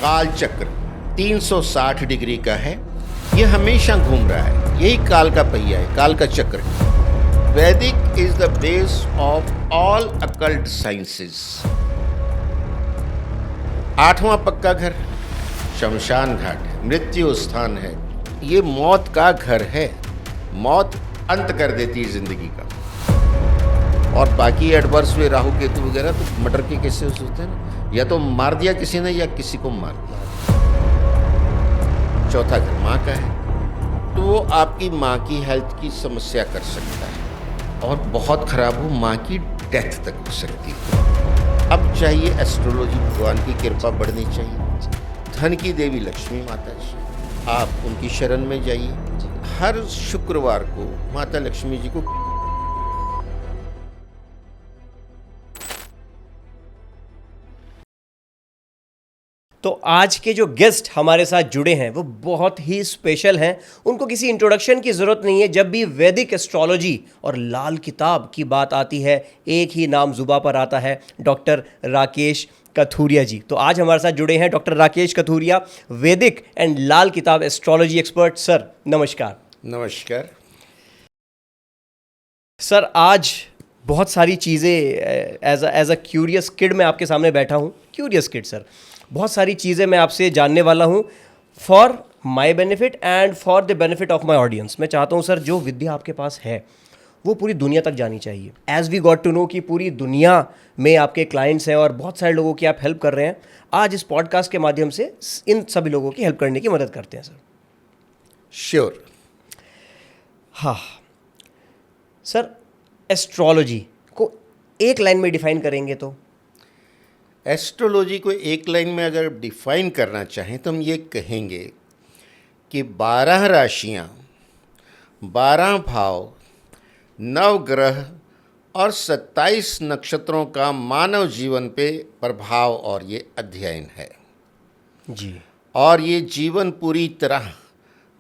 काल चक्र 360 डिग्री का है। ये हमेशा घूम रहा है, यही काल का पहिया है, काल का चक्र है। Vedic is the base of all occult sciences. 8वां पक्का घर शमशान घाट है, मृत्यु स्थान है। ये मौत का घर है। मौत अंत कर देती है जिंदगी का। और बाकी एडवर्स हुए राहु केतु वगैरह तो मटर के कैसे होते हैं ना, या तो मार दिया किसी ने या किसी को मार दिया। चौथा घर माँ का है, तो वो आपकी माँ की हेल्थ की समस्या कर सकता है और बहुत खराब हो माँ की डेथ तक हो सकती है। अब चाहिए एस्ट्रोलॉजी, भगवान की कृपा बढ़नी चाहिए। धन की देवी लक्ष्मी माता जी, आप उनकी शरण में जाइए। हर शुक्रवार को माता लक्ष्मी जी को तो आज के जो गेस्ट हमारे साथ जुड़े हैं वो बहुत ही स्पेशल हैं। उनको किसी इंट्रोडक्शन की ज़रूरत नहीं है। जब भी वैदिक एस्ट्रोलॉजी और लाल किताब की बात आती है, एक ही नाम जुबा पर आता है, डॉक्टर राकेश कथुरिया जी। तो आज हमारे साथ जुड़े हैं डॉक्टर राकेश कथुरिया, वैदिक एंड लाल किताब एस्ट्रोलॉजी एक्सपर्ट। सर नमस्कार। नमस्कार सर, आज बहुत सारी चीज़ें एज अ क्यूरियस किड मैं आपके सामने बैठा हूँ। क्यूरियस किड सर, बहुत सारी चीज़ें मैं आपसे जानने वाला हूँ for my benefit and for the benefit of my audience. मैं चाहता हूँ सर, जो विद्या आपके पास है वो पूरी दुनिया तक जानी चाहिए। As we got to know कि पूरी दुनिया में आपके क्लाइंट्स हैं और बहुत सारे लोगों की आप हेल्प कर रहे हैं। आज इस पॉडकास्ट के माध्यम से इन सभी लोगों की हेल्प करने की मदद करते हैं सर। श्योर। हाँ सर, एस्ट्रोलॉजी को एक लाइन में डिफाइन करेंगे तो? एस्ट्रोलॉजी को एक लाइन में अगर डिफाइन करना चाहें तो हम ये कहेंगे कि 12 राशियां, 12 भाव, 9 ग्रह और 27 नक्षत्रों का मानव जीवन पे प्रभाव और ये अध्ययन है जी। और ये जीवन पूरी तरह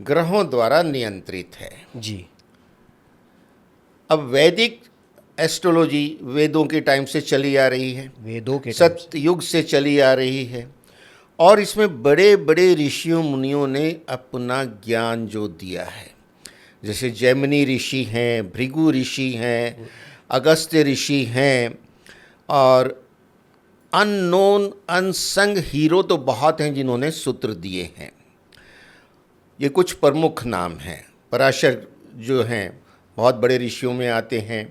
ग्रहों द्वारा नियंत्रित है जी। अब वैदिक एस्ट्रोलॉजी वेदों के टाइम से चली आ रही है, वेदों के सतयुग से चली आ रही है और इसमें बड़े बड़े ऋषियों मुनियों ने अपना ज्ञान जो दिया है, जैसे जैमिनी ऋषि हैं, भृगु ऋषि हैं, अगस्त्य ऋषि हैं और अननोन अनसंग हीरो तो बहुत हैं जिन्होंने सूत्र दिए हैं। ये कुछ प्रमुख नाम हैं। पराशर जो हैं बहुत बड़े ऋषियों में आते हैं।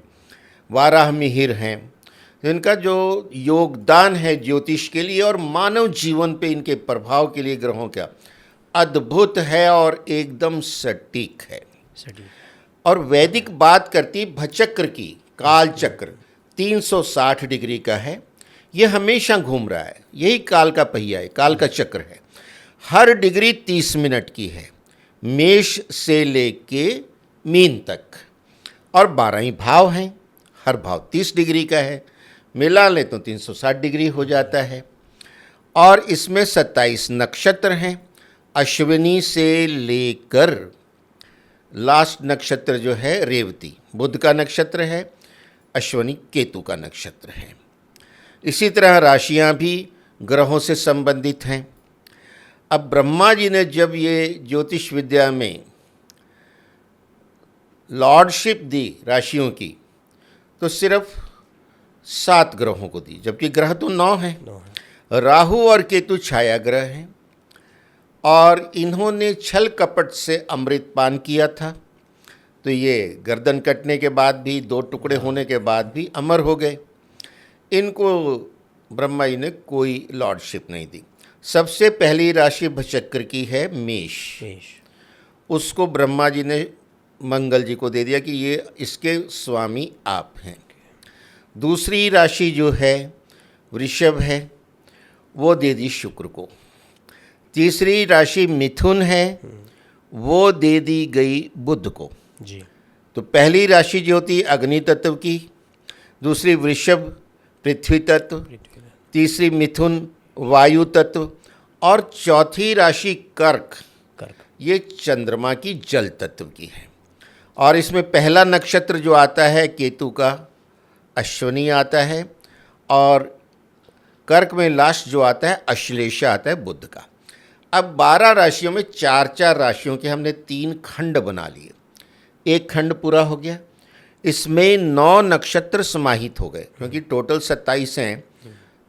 वाराह मिहिर हैं, इनका जो योगदान है ज्योतिष के लिए और मानव जीवन पे इनके प्रभाव के लिए ग्रहों का अद्भुत है और एकदम सटीक है। और वैदिक बात करती भचक्र की, काल चक्र 360 डिग्री का है। ये हमेशा घूम रहा है, यही काल का पहिया है, काल का चक्र है। हर डिग्री 30 मिनट की है, मेष से लेके मीन तक, और 12 ही भाव हैं। हर भाव 30 डिग्री का है, मिला ले तो 360 डिग्री हो जाता है। और इसमें 27 नक्षत्र हैं, अश्विनी से लेकर लास्ट नक्षत्र जो है रेवती, बुध का नक्षत्र है, अश्विनी केतु का नक्षत्र है। इसी तरह राशियां भी ग्रहों से संबंधित हैं। अब ब्रह्मा जी ने जब ये ज्योतिष विद्या में लॉर्डशिप दी राशियों की, तो सिर्फ 7 ग्रहों को दी, जबकि ग्रह तो 9 हैं। राहु और केतु छाया ग्रह हैं और इन्होंने छल कपट से अमृत पान किया था, तो ये गर्दन कटने के बाद भी, 2 टुकड़े होने के बाद भी अमर हो गए। इनको ब्रह्मा जी ने कोई लॉर्डशिप नहीं दी। सबसे पहली राशि भचक्र की है मेष। उसको ब्रह्मा जी ने मंगल जी को दे दिया कि ये इसके स्वामी आप हैं। दूसरी राशि जो है वृषभ है, वो दे दी शुक्र को। तीसरी राशि मिथुन है, वो दे दी गई बुध को जी। तो पहली राशि जो होती है अग्नि तत्व की, दूसरी वृषभ पृथ्वी तत्व, तीसरी मिथुन वायु तत्व और चौथी राशि कर्क, ये चंद्रमा की जल तत्व की है। और इसमें पहला नक्षत्र जो आता है केतु का अश्विनी आता है और कर्क में लास्ट जो आता है अश्लेषा आता है बुध का। अब 12 राशियों में 4-4 राशियों के हमने 3 खंड बना लिए, एक खंड पूरा हो गया। इसमें 9 नक्षत्र समाहित हो गए, क्योंकि टोटल 27 हैं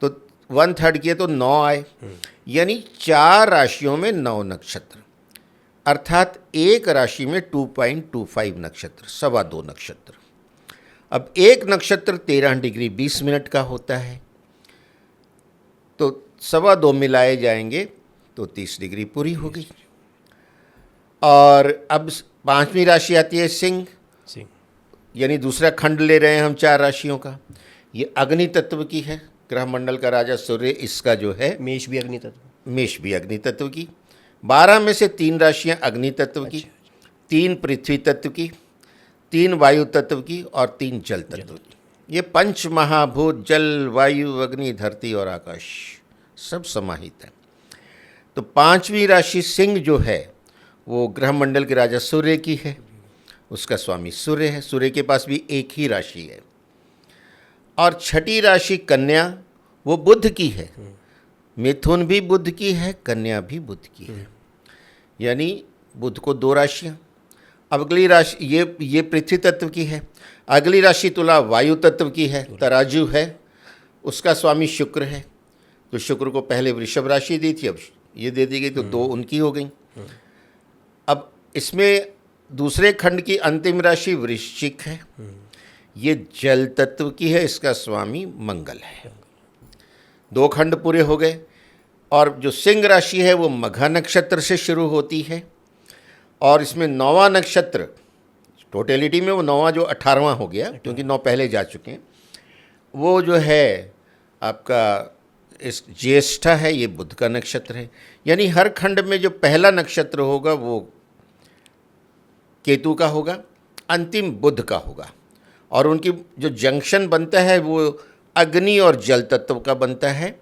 तो 1/3 किए तो 9 आए, यानी 4 राशियों में 9 नक्षत्र, अर्थात एक राशि में 2.25 नक्षत्र, 2.25 नक्षत्र। अब एक नक्षत्र 13 डिग्री 20 मिनट का होता है, तो 2.25 मिलाए जाएंगे तो 30 डिग्री पूरी हो गई। और अब 5वीं राशि आती है सिंह, सिंह यानी दूसरा खंड ले रहे हैं हम 4 राशियों का। ये अग्नि तत्व की है, ग्रह मंडल का राजा सूर्य इसका जो है, मेष भी अग्नि तत्व, मेष भी अग्नि तत्व की। 12 में से 3 राशियां अग्नि तत्व की, 3 पृथ्वी तत्व की, 3 वायु तत्व की और 3 जल तत्व की। ये 5 महाभूत जल वायु अग्नि धरती और आकाश सब समाहित है। तो 5वीं राशि सिंह जो है वो ग्रह मंडल के राजा सूर्य की है, उसका स्वामी सूर्य है, सूर्य के पास भी एक ही राशि है। और 6ठी राशि कन्या वो बुध की है, मिथुन भी बुध की है, कन्या भी बुध की है, यानी बुध को 2 राशियाँ। अब अगली राशि ये पृथ्वी तत्व की है। अगली राशि तुला वायु तत्व की है, तराजू है, उसका स्वामी शुक्र है। तो शुक्र को पहले वृषभ राशि दी थी, अब ये दे दी गई, तो 2 उनकी हो गई। अब इसमें दूसरे खंड की अंतिम राशि वृश्चिक है, ये जल तत्व की है, इसका स्वामी मंगल है। 2 खंड पूरे हो गए। और जो सिंह राशि है वो मघा नक्षत्र से शुरू होती है, और इसमें 9वां नक्षत्र, टोटलिटी में वो 9वां जो 18वां हो गया, क्योंकि 9 पहले जा चुके हैं, वो जो है आपका इस ज्येष्ठा है, ये बुध का नक्षत्र है। यानी हर खंड में जो पहला नक्षत्र होगा वो केतु का होगा, अंतिम बुध का होगा, और उनकी जो जंक्शन बनता है वो अग्नि और जल तत्व का बनता है।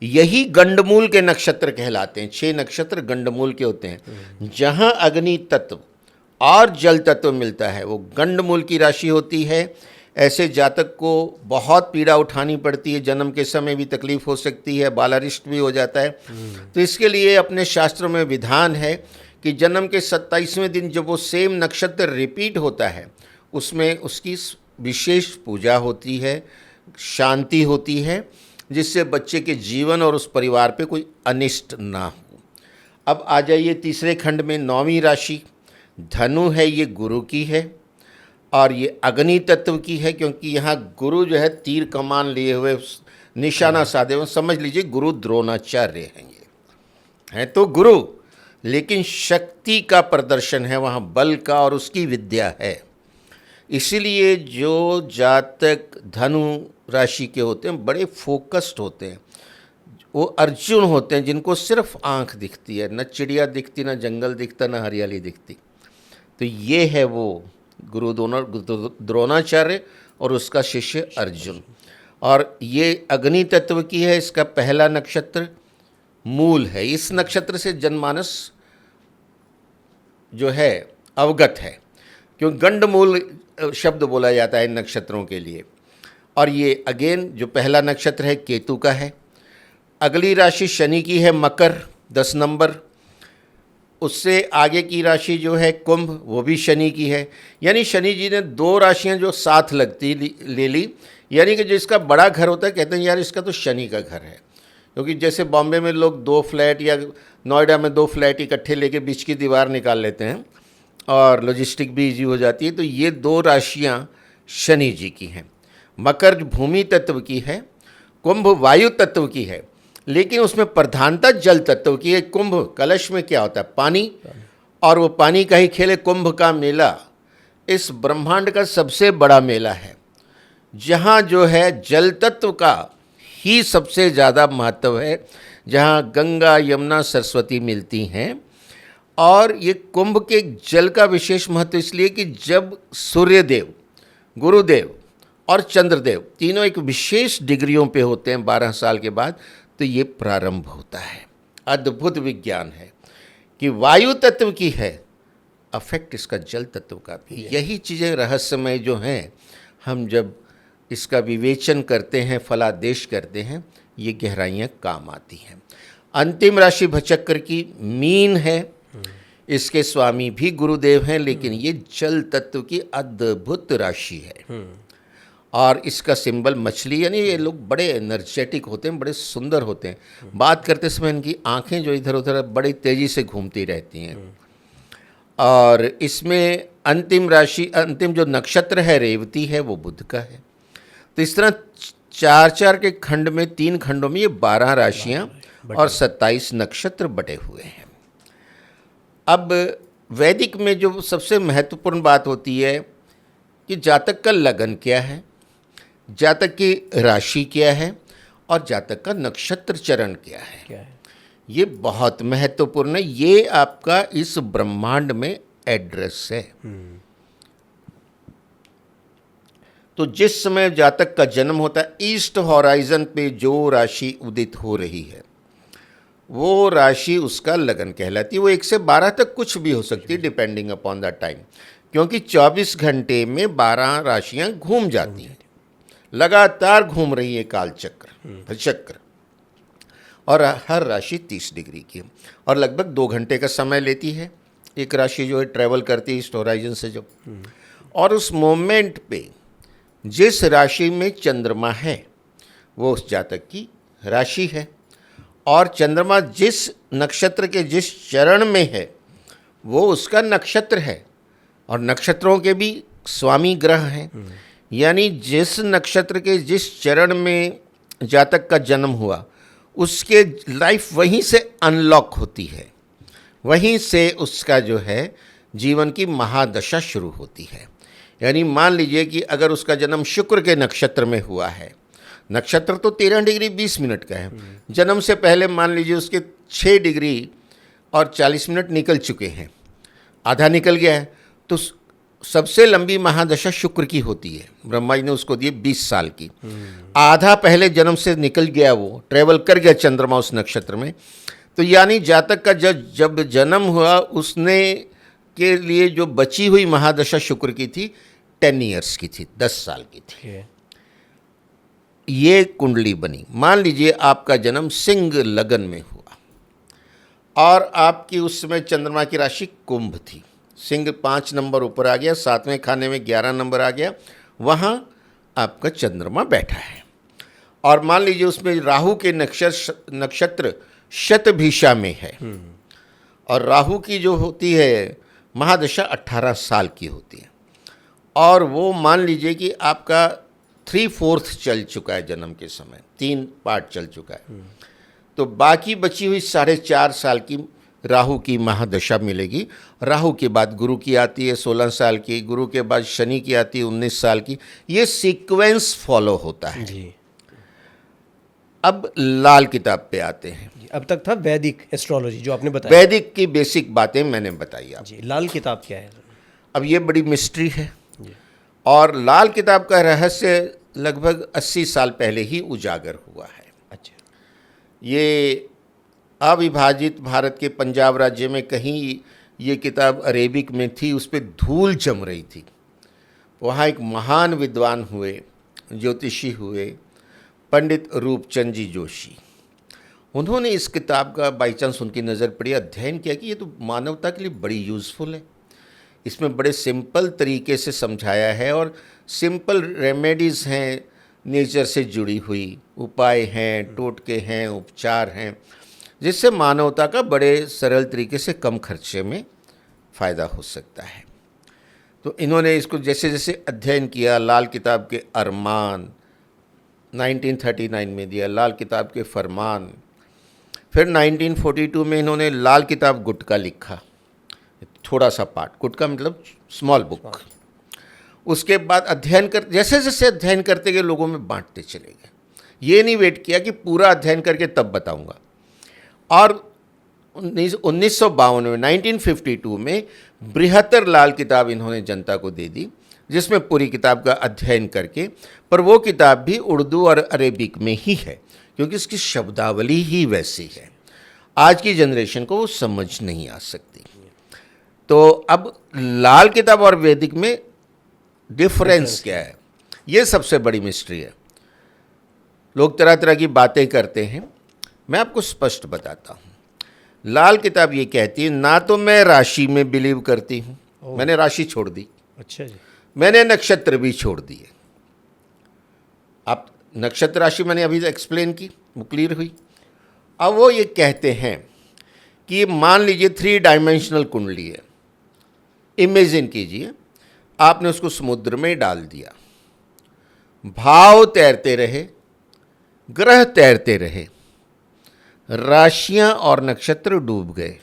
यही गंडमूल के नक्षत्र कहलाते हैं। 6 नक्षत्र गंडमूल के होते हैं। जहाँ अग्नि तत्व और जल तत्व मिलता है वो गंडमूल की राशि होती है। ऐसे जातक को बहुत पीड़ा उठानी पड़ती है, जन्म के समय भी तकलीफ हो सकती है, बालारिष्ट भी हो जाता है। तो इसके लिए अपने शास्त्रों में विधान है कि जन्म के 27वें दिन जब वो सेम नक्षत्र रिपीट होता है, उसमें उसकी विशेष पूजा होती है, शांति होती है, जिससे बच्चे के जीवन और उस परिवार पे कोई अनिष्ट ना हो। अब आ जाइए तीसरे खंड में। 9वीं राशि धनु है, ये गुरु की है, और ये अग्नि तत्व की है, क्योंकि यहाँ गुरु जो है तीर कमान लिए हुए निशाना साधे हुए, समझ लीजिए गुरु द्रोणाचार्य हैं। ये हैं तो गुरु, लेकिन शक्ति का प्रदर्शन है वहाँ, बल का, और उसकी विद्या है। इसीलिए जो जातक धनु राशि के होते हैं बड़े फोकस्ड होते हैं, वो अर्जुन होते हैं जिनको सिर्फ आँख दिखती है, न चिड़िया दिखती, न जंगल दिखता, न हरियाली दिखती। तो ये है वो गुरु द्रोणाचार्य और उसका शिष्य अर्जुन। और ये अग्नि तत्व की है, इसका पहला नक्षत्र मूल है। इस नक्षत्र से जनमानस जो है अवगत है, क्योंकि गंडमूल शब्द बोला जाता है इन नक्षत्रों के लिए। और ये अगेन जो पहला नक्षत्र है केतु का है। अगली राशि शनि की है मकर, 10 नंबर। उससे आगे की राशि जो है कुंभ, वो भी शनि की है। यानी शनि जी ने 2 राशियां जो साथ लगती ले ली, यानी कि जिसका बड़ा घर होता है कहते हैं यार इसका तो शनि का घर है। क्योंकि जैसे बॉम्बे में लोग 2 फ्लैट या नोएडा में 2 फ्लैट इकट्ठे लेके बीच की दीवार निकाल लेते हैं और लॉजिस्टिक भी ईजी हो जाती है, तो ये 2 राशियाँ शनि जी की हैं। मकर भूमि तत्व की है, कुंभ वायु तत्व की है, लेकिन उसमें प्रधानता जल तत्व की है। कुंभ कलश में क्या होता है? पानी, और वो पानी का ही खेल। कुंभ का मेला इस ब्रह्मांड का सबसे बड़ा मेला है, जहाँ जो है जल तत्व का ही सबसे ज़्यादा महत्व है, जहाँ गंगा यमुना सरस्वती मिलती हैं। और ये कुंभ के जल का विशेष महत्व इसलिए कि जब सूर्यदेव, गुरुदेव और चंद्रदेव तीनों एक विशेष डिग्रियों पे होते हैं 12 साल के बाद, तो ये प्रारंभ होता है। अद्भुत विज्ञान है कि वायु तत्व की है, अफेक्ट इसका जल तत्व का भी। यही चीज़ें रहस्यमय जो हैं, हम जब इसका विवेचन करते हैं, फलादेश करते हैं, ये गहराइयाँ काम आती हैं। अंतिम राशि भचक्कर की मीन है, इसके स्वामी भी गुरुदेव हैं, लेकिन ये जल तत्व की अद्भुत राशि है और इसका सिंबल मछली, यानी ये लोग बड़े एनर्जेटिक होते हैं, बड़े सुंदर होते हैं। बात करते समय इनकी आंखें जो इधर उधर बड़ी तेज़ी से घूमती रहती हैं। और इसमें अंतिम जो नक्षत्र है रेवती है, वो बुध का है। तो इस तरह 4-4 के खंड में, 3 खंडों में ये 12 राशियाँ और 27 नक्षत्र बटे हुए हैं। अब वैदिक में जो सबसे महत्वपूर्ण बात होती है कि जातक का लगन क्या है, जातक की राशि क्या है और जातक का नक्षत्र चरण क्या है। ये बहुत महत्वपूर्ण है। ये आपका इस ब्रह्मांड में एड्रेस है। तो जिस समय जातक का जन्म होता है, ईस्ट हॉराइजन पे जो राशि उदित हो रही है वो राशि उसका लगन कहलाती है। वो 1 से 12 तक कुछ भी हो सकती है, डिपेंडिंग अपॉन द टाइम, क्योंकि 24 घंटे में 12 राशियां घूम जाती हैं, लगातार घूम रही है कालचक्र, और हर राशि 30 डिग्री की और लगभग 2 घंटे का समय लेती है एक राशि जो है ट्रैवल करती है ईस्ट होराइजन से जब। और उस मोमेंट पे जिस राशि में चंद्रमा है वो उस जातक की राशि है, और चंद्रमा जिस नक्षत्र के जिस चरण में है वो उसका नक्षत्र है। और नक्षत्रों के भी स्वामी ग्रह हैं, यानी जिस नक्षत्र के जिस चरण में जातक का जन्म हुआ उसके लाइफ वहीं से अनलॉक होती है, वहीं से उसका जो है जीवन की महादशा शुरू होती है। यानी मान लीजिए कि अगर उसका जन्म शुक्र के नक्षत्र में हुआ है, नक्षत्र तो 13 डिग्री 20 मिनट का है, जन्म से पहले मान लीजिए उसके 6 डिग्री और 40 मिनट निकल चुके हैं, आधा निकल गया है, तो सबसे लंबी महादशा शुक्र की होती है। ब्रह्मा जी ने उसको दिए 20 साल की। आधा पहले जन्म से निकल गया, वो ट्रेवल कर गया चंद्रमा उस नक्षत्र में। तो यानी जातक का जब जन्म हुआ उसने के लिए जो बची हुई महादशा शुक्र की थी 10 ईयर्स की थी, 10 साल की थी। ये कुंडली बनी। मान लीजिए आपका जन्म सिंह लगन में हुआ और आपकी उस समय चंद्रमा की राशि कुंभ थी। सिंह 5 नंबर ऊपर आ गया, 7वें खाने में 11 नंबर आ गया, वहाँ आपका चंद्रमा बैठा है। और मान लीजिए उसमें राहु के नक्षत्र शतभिषा में है, और राहु की जो होती है महादशा 18 साल की होती है, और वो मान लीजिए कि आपका 3/4 चल चुका है जन्म के समय, 3 पार्ट चल चुका है, तो बाकी बची हुई 4.5 साल की राहु की महादशा मिलेगी। राहु के बाद गुरु की आती है 16 साल की, गुरु के बाद शनि की आती है 19 साल की। ये सीक्वेंस फॉलो होता है जी। अब लाल किताब पे आते हैं। अब तक था वैदिक एस्ट्रोलॉजी जो आपने बताया, वैदिक की बेसिक बातें मैंने बताई आप जी। लाल किताब क्या है? अब ये बड़ी मिस्ट्री है जी। और लाल किताब का रहस्य लगभग 80 साल पहले ही उजागर हुआ है। अच्छा। ये अविभाजित भारत के पंजाब राज्य में कहीं ये किताब अरेबिक में थी, उस पर धूल जम रही थी। वहाँ एक महान विद्वान हुए, ज्योतिषी हुए, पंडित रूपचंद जी जोशी। उन्होंने इस किताब का बाई चांस उनकी नज़र पड़ी, अध्ययन किया कि ये तो मानवता के लिए बड़ी यूज़फुल है। इसमें बड़े सिंपल तरीके से समझाया है और सिंपल रेमेडीज़ हैं, नेचर से जुड़ी हुई उपाय हैं, टोटके हैं, उपचार हैं, जिससे मानवता का बड़े सरल तरीके से कम खर्चे में फ़ायदा हो सकता है। तो इन्होंने इसको जैसे जैसे अध्ययन किया, लाल किताब के अरमान 1939 में दिया, लाल किताब के फरमान, फिर 1942 में इन्होंने लाल किताब गुटका लिखा, थोड़ा सा पार्ट, गुटका मतलब स्मॉल बुक। उसके बाद अध्ययन जैसे जैसे अध्ययन करते गए लोगों में बांटते चले गए। ये नहीं वेट किया कि पूरा अध्ययन करके तब बताऊंगा। और 1952 में 1952 में बृहत्तर लाल किताब इन्होंने जनता को दे दी, जिसमें पूरी किताब का अध्ययन करके, पर वो किताब भी उर्दू और अरेबिक में ही है क्योंकि इसकी शब्दावली ही वैसी है, आज की जनरेशन को वो समझ नहीं आ सकती। तो अब लाल किताब और वैदिक में डिफरेंस क्या है, ये सबसे बड़ी मिस्ट्री है। लोग तरह तरह की बातें करते हैं। मैं आपको स्पष्ट बताता हूँ। लाल किताब ये कहती है, ना तो मैं राशि में बिलीव करती हूँ, मैंने राशि छोड़ दी, अच्छा जी। मैंने नक्षत्र भी छोड़ दिए। आप नक्षत्र राशि मैंने अभी एक्सप्लेन की, वो क्लियर हुई। अब वो ये कहते हैं कि मान लीजिए 3 डायमेंशनल कुंडली है, इमेजिन कीजिए आपने उसको समुद्र में डाल दिया, भाव तैरते रहे, ग्रह तैरते रहे, राशियां और नक्षत्र डूब गए,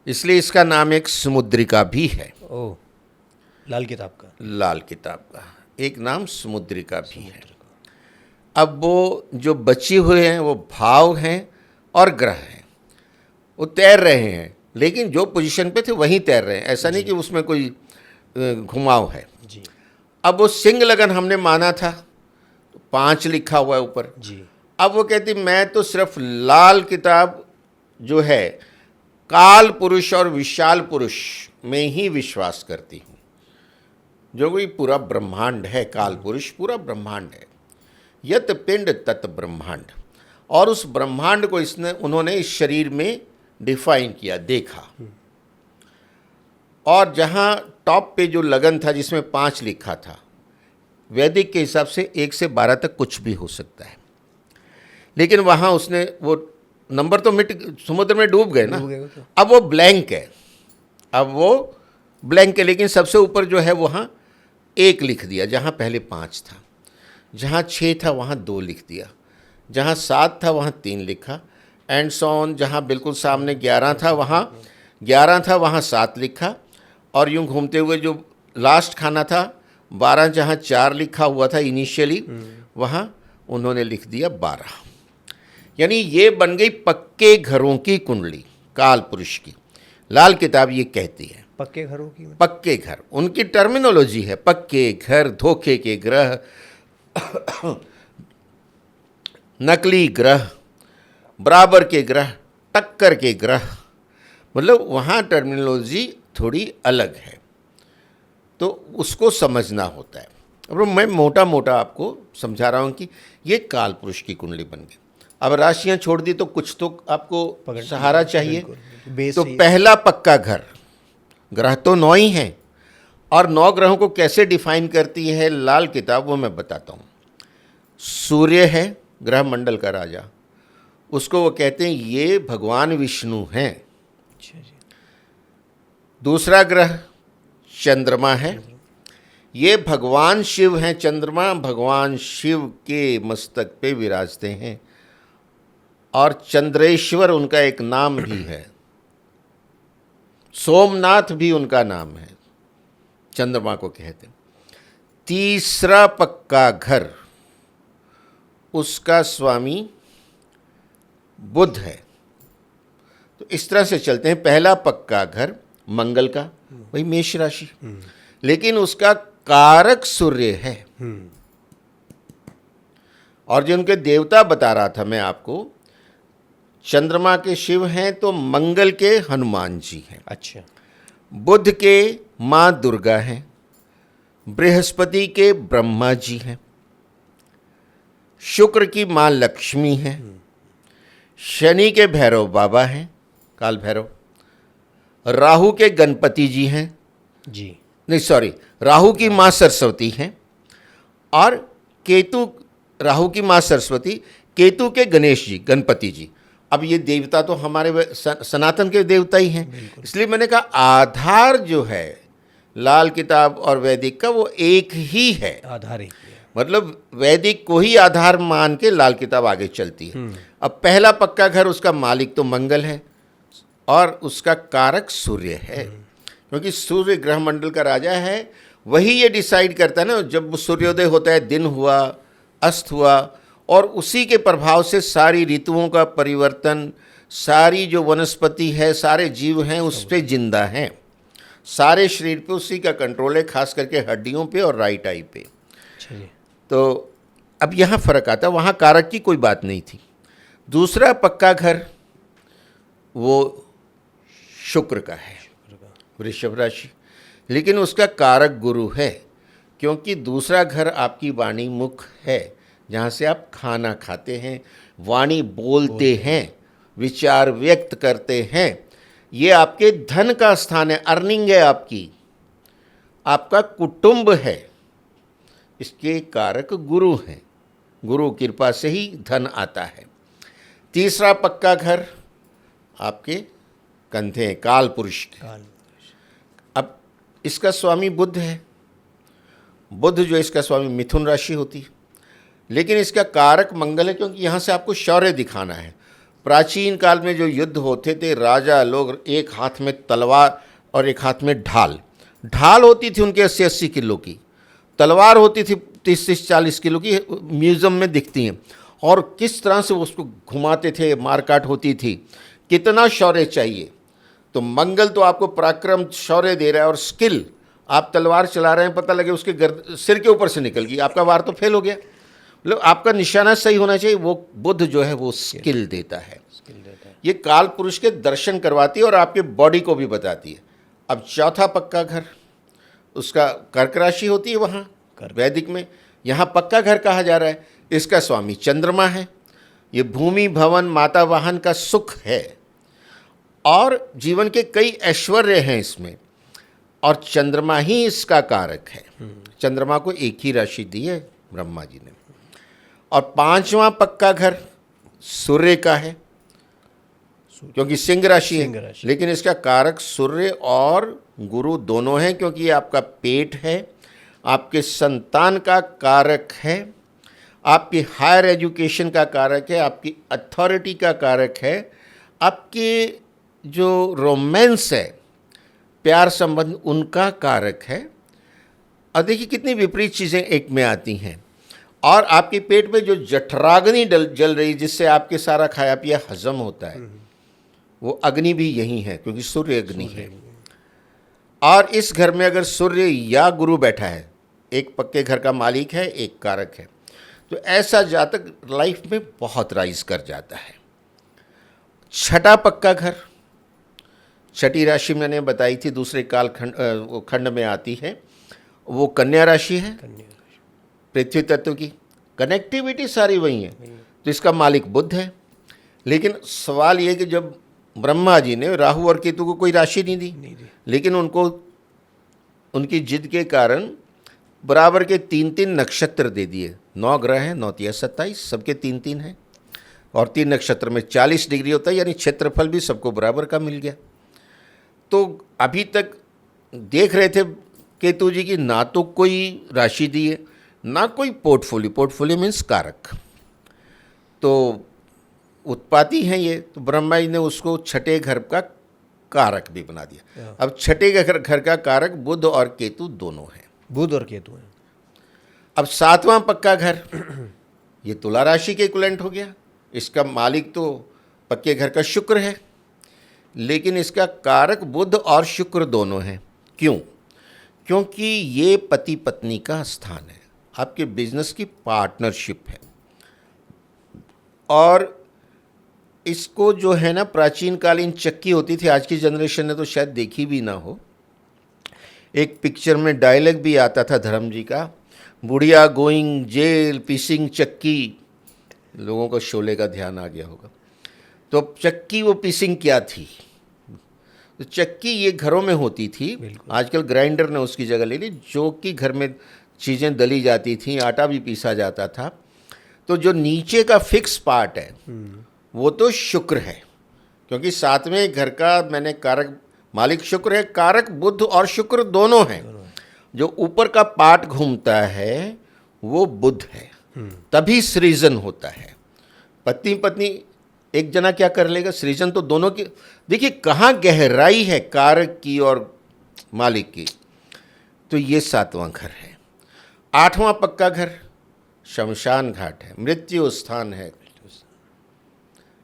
इसलिए इसका नाम एक समुद्रिका भी है। ओह, लाल किताब का। लाल किताब का एक नाम समुद्रिका भी है। अब वो जो बचे हुए हैं वो भाव हैं और ग्रह हैं, वो तैर रहे हैं, लेकिन जो पोजीशन पे थे वहीं तैर रहे हैं, ऐसा नहीं कि उसमें कोई घुमाव है जी अब वो सिंह लगन हमने माना था, तो 5 लिखा हुआ है ऊपर। जी। अब वो कहती मैं तो सिर्फ लाल किताब जो है काल पुरुष और विशाल पुरुष में ही विश्वास करती हूँ, जो कोई पूरा ब्रह्मांड है, काल पुरुष पूरा ब्रह्मांड है, यत पिंड तत् ब्रह्मांड। और उस ब्रह्मांड को उन्होंने इस शरीर में डिफाइन किया, देखा। और जहाँ टॉप पे जो लगन था जिसमें 5 लिखा था, वैदिक के हिसाब से 1 से 12 तक कुछ भी हो सकता है, लेकिन वहाँ उसने वो नंबर तो समुद्र में डूब गए ना, अब वो ब्लैंक है, अब वो ब्लैंक है, लेकिन सबसे ऊपर जो है वहाँ 1 लिख दिया जहाँ पहले 5 था, जहाँ 6 था वहाँ 2 लिख दिया, जहाँ 7 था वहाँ 3 लिखा, एंड सो ऑन। जहाँ बिल्कुल सामने 11 था वहाँ 7 लिखा, और यूँ घूमते हुए जो लास्ट खाना था 12, जहाँ 4 लिखा हुआ था इनिशियली, वहाँ उन्होंने लिख दिया 12। यानी ये बन गई पक्के घरों की कुंडली काल पुरुष की। लाल किताब ये कहती है पक्के घरों की। पक्के घर, उनकी टर्मिनोलॉजी है पक्के घर, धोखे के ग्रह, नकली ग्रह, बराबर के ग्रह, टक्कर के ग्रह, मतलब वहाँ टर्मिनोलॉजी थोड़ी अलग है, तो उसको समझना होता है। अब मैं मोटा मोटा आपको समझा रहा हूँ कि ये काल पुरुष की कुंडली बन गई। अब राशियाँ छोड़ दी तो कुछ तो आपको सहारा चाहिए, तो पहला पक्का घर, ग्रह तो 9 ही हैं, और 9 ग्रहों को कैसे डिफाइन करती है लाल किताब, वो मैं बताता हूँ। सूर्य है ग्रह मंडल का राजा, उसको वो कहते हैं ये भगवान विष्णु हैं। दूसरा ग्रह चंद्रमा है, ये भगवान शिव हैं। चंद्रमा भगवान शिव के मस्तक पे विराजते हैं, और चंद्रेश्वर उनका एक नाम भी है, सोमनाथ भी उनका नाम है, चंद्रमा को कहते हैं। तीसरा पक्का घर, उसका स्वामी बुध है। तो इस तरह से चलते हैं। पहला पक्का घर मंगल का, वही मेष राशि, लेकिन उसका कारक सूर्य है। और जो उनके देवता बता रहा था मैं आपको, चंद्रमा के शिव हैं तो मंगल के हनुमान जी हैं। अच्छा। बुध के माँ दुर्गा हैं, बृहस्पति के ब्रह्मा जी हैं, शुक्र की माँ लक्ष्मी हैं, शनि के भैरव बाबा हैं, काल भैरव, राहु के गणपति जी हैं, जी नहीं सॉरी, राहु की माँ सरस्वती हैं, और केतु, राहु की माँ सरस्वती, केतु के गणेश जी, गणपति जी। अब ये देवता तो हमारे सनातन के देवता ही हैं, इसलिए मैंने कहा आधार जो है लाल किताब और वैदिक का वो एक ही है, आधार एक ही है। मतलब वैदिक को ही आधार मान के लाल किताब आगे चलती है। अब पहला पक्का घर, उसका मालिक तो मंगल है और उसका कारक सूर्य है, क्योंकि सूर्य ग्रह मंडल का राजा है। वही ये डिसाइड करता है ना, जब सूर्योदय होता है, दिन हुआ, अस्त हुआ, और उसी के प्रभाव से सारी ऋतुओं का परिवर्तन, सारी जो वनस्पति है, सारे जीव हैं उस पर जिंदा हैं, सारे शरीर पे उसी का कंट्रोल है, खास करके हड्डियों पे और राइट आई पे। अच्छा जी। तो अब यहाँ फर्क आता है, वहाँ कारक की कोई बात नहीं थी। दूसरा पक्का घर वो शुक्र का है, वृषभ राशि, लेकिन उसका कारक गुरु है, क्योंकि दूसरा घर आपकी वाणी मुख है, जहाँ से आप खाना खाते हैं, वाणी बोलते हैं, विचार व्यक्त करते हैं। ये आपके धन का स्थान है, अर्निंग है आपकी, आपका कुटुंब है। इसके कारक गुरु हैं, गुरु कृपा से ही धन आता है। तीसरा पक्का घर आपके कंधे हैं, काल पुरुष के। अब इसका स्वामी बुध है। बुध जो इसका स्वामी मिथुन राशि होती है, लेकिन इसका कारक मंगल है, क्योंकि यहाँ से आपको शौर्य दिखाना है। प्राचीन काल में जो युद्ध होते थे, राजा लोग एक हाथ में तलवार और एक हाथ में ढाल, ढाल होती थी उनके 80-80 किलो की, तलवार होती थी 30-40 किलो की, म्यूज़ियम में दिखती हैं। और किस तरह से वो उसको घुमाते थे, मारकाट होती थी। कितना शौर्य चाहिए। तो मंगल तो आपको पराक्रम, शौर्य दे रहा है, और स्किल। आप तलवार चला रहे हैं, पता लगे उसके सिर के ऊपर से निकल गई, आपका वार तो फेल हो गया। मतलब आपका निशाना सही होना चाहिए। वो बुध जो है वो स्किल देता है। ये काल पुरुष के दर्शन करवाती है और आपके बॉडी को भी बताती है। अब चौथा पक्का घर, उसका कर्क राशि होती है वहाँ वैदिक में, यहाँ पक्का घर कहा जा रहा है। इसका स्वामी चंद्रमा है। ये भूमि, भवन, माता, वाहन का सुख है और जीवन के कई ऐश्वर्य हैं इसमें, और चंद्रमा ही इसका कारक है। चंद्रमा को एक ही राशि दी है ब्रह्मा जी ने। और पांचवा पक्का घर सूर्य का है, क्योंकि सिंह राशि है, लेकिन इसका कारक सूर्य और गुरु दोनों हैं, क्योंकि ये आपका पेट है, आपके संतान का कारक है, आपकी हायर एजुकेशन का कारक है, आपकी अथॉरिटी का कारक है, आपके जो रोमांस है, प्यार संबंध, उनका कारक है। और देखिए कितनी विपरीत चीज़ें एक में आती हैं। और आपके पेट में जो जठराग्नि जल रही, जिससे आपके सारा खाया पिया हजम होता है, वो अग्नि भी यही है, क्योंकि सूर्य अग्नि है। और इस घर में अगर सूर्य या गुरु बैठा है, एक पक्के घर का मालिक है, एक कारक है, तो ऐसा जातक लाइफ में बहुत राइज कर जाता है। छठा पक्का घर, छठी राशि मैंने बताई थी, दूसरे काल खंड में आती है, वो कन्या राशि है। पृथ्वी तत्व की कनेक्टिविटी सारी वही है, तो इसका मालिक बुध है। लेकिन सवाल ये कि जब ब्रह्मा जी ने राहु और केतु को कोई राशि नहीं दी, लेकिन उनको उनकी जिद के कारण बराबर के 3-3 नक्षत्र दे दिए। 9 ग्रह हैं, 9 × 27, सबके 3-3 हैं, और 3 नक्षत्र में 40 डिग्री होता है, यानी क्षेत्रफल भी सबको बराबर का मिल गया। तो अभी तक देख रहे थे केतु जी की ना तो कोई राशि दी है, ना कोई पोर्टफोलियो। पोर्टफोलियो मीन्स कारक। तो उत्पाती हैं ये, तो ब्रह्मा जी ने उसको छठे घर का कारक भी बना दिया। अब छठे घर का कारक बुध और केतु दोनों हैं। बुध और केतु हैं। अब सातवां पक्का घर, ये तुला राशि के इक्विवेलेंट हो गया। इसका मालिक तो पक्के घर का शुक्र है, लेकिन इसका कारक बुध और शुक्र दोनों हैं। क्यों? क्योंकि ये पति पत्नी का स्थान है, आपके बिजनेस की पार्टनरशिप है। और इसको जो है ना, प्राचीन कालीन चक्की होती थी, आज की जनरेशन ने तो शायद देखी भी ना हो। एक पिक्चर में डायलॉग भी आता था धर्म जी का, बुढ़िया गोइंग जेल पीसिंग चक्की। लोगों को शोले का ध्यान आ गया होगा। तो चक्की, वो पीसिंग क्या थी? तो चक्की ये घरों में होती थी, आजकल ग्राइंडर ने उसकी जगह ले ली, जो कि घर में चीज़ें दली जाती थी, आटा भी पीसा जाता था। तो जो नीचे का फिक्स पार्ट है वो तो शुक्र है, क्योंकि सातवें घर का मैंने कारक मालिक शुक्र है, कारक बुध और शुक्र दोनों हैं। जो ऊपर का पार्ट घूमता है वो बुध है, तभी सृजन होता है। पत्नी पत्नी एक जना क्या कर लेगा, सृजन तो दोनों की। देखिए कहाँ गहराई है कारक की और मालिक की। तो ये सातवां घर है। आठवां पक्का घर शमशान घाट है, मृत्यु स्थान है।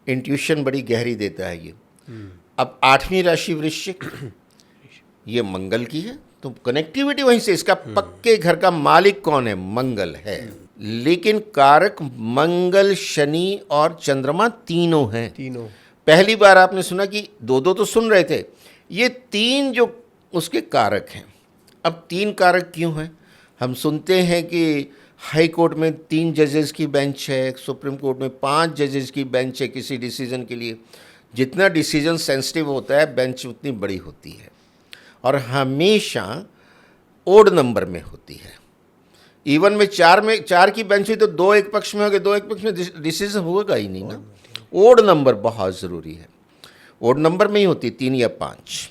इंट्यूशन बड़ी गहरी देता है ये। अब 8वीं राशि वृश्चिक, ये मंगल की है, तो कनेक्टिविटी वहीं से। इसका पक्के घर का मालिक कौन है? मंगल है। लेकिन कारक मंगल, शनि और चंद्रमा तीनों हैं। तीनों। पहली बार आपने सुना कि दो तो सुन रहे थे, ये 3 जो उसके कारक हैं। अब 3 कारक क्यों हैं? हम सुनते हैं कि हाई कोर्ट में 3 जजेस की बेंच है, सुप्रीम कोर्ट में 5 जजेस की बेंच है किसी डिसीजन के लिए। जितना डिसीजन सेंसिटिव होता है बेंच उतनी बड़ी होती है और हमेशा ओड नंबर में होती है। इवन में 4 की बेंच हुई तो 2 एक पक्ष में हो गए, 2 एक पक्ष में डिसीजन होगा ही नहीं ना। ओड नंबर बहुत ज़रूरी है, ओड नंबर में ही होती 3 या 5।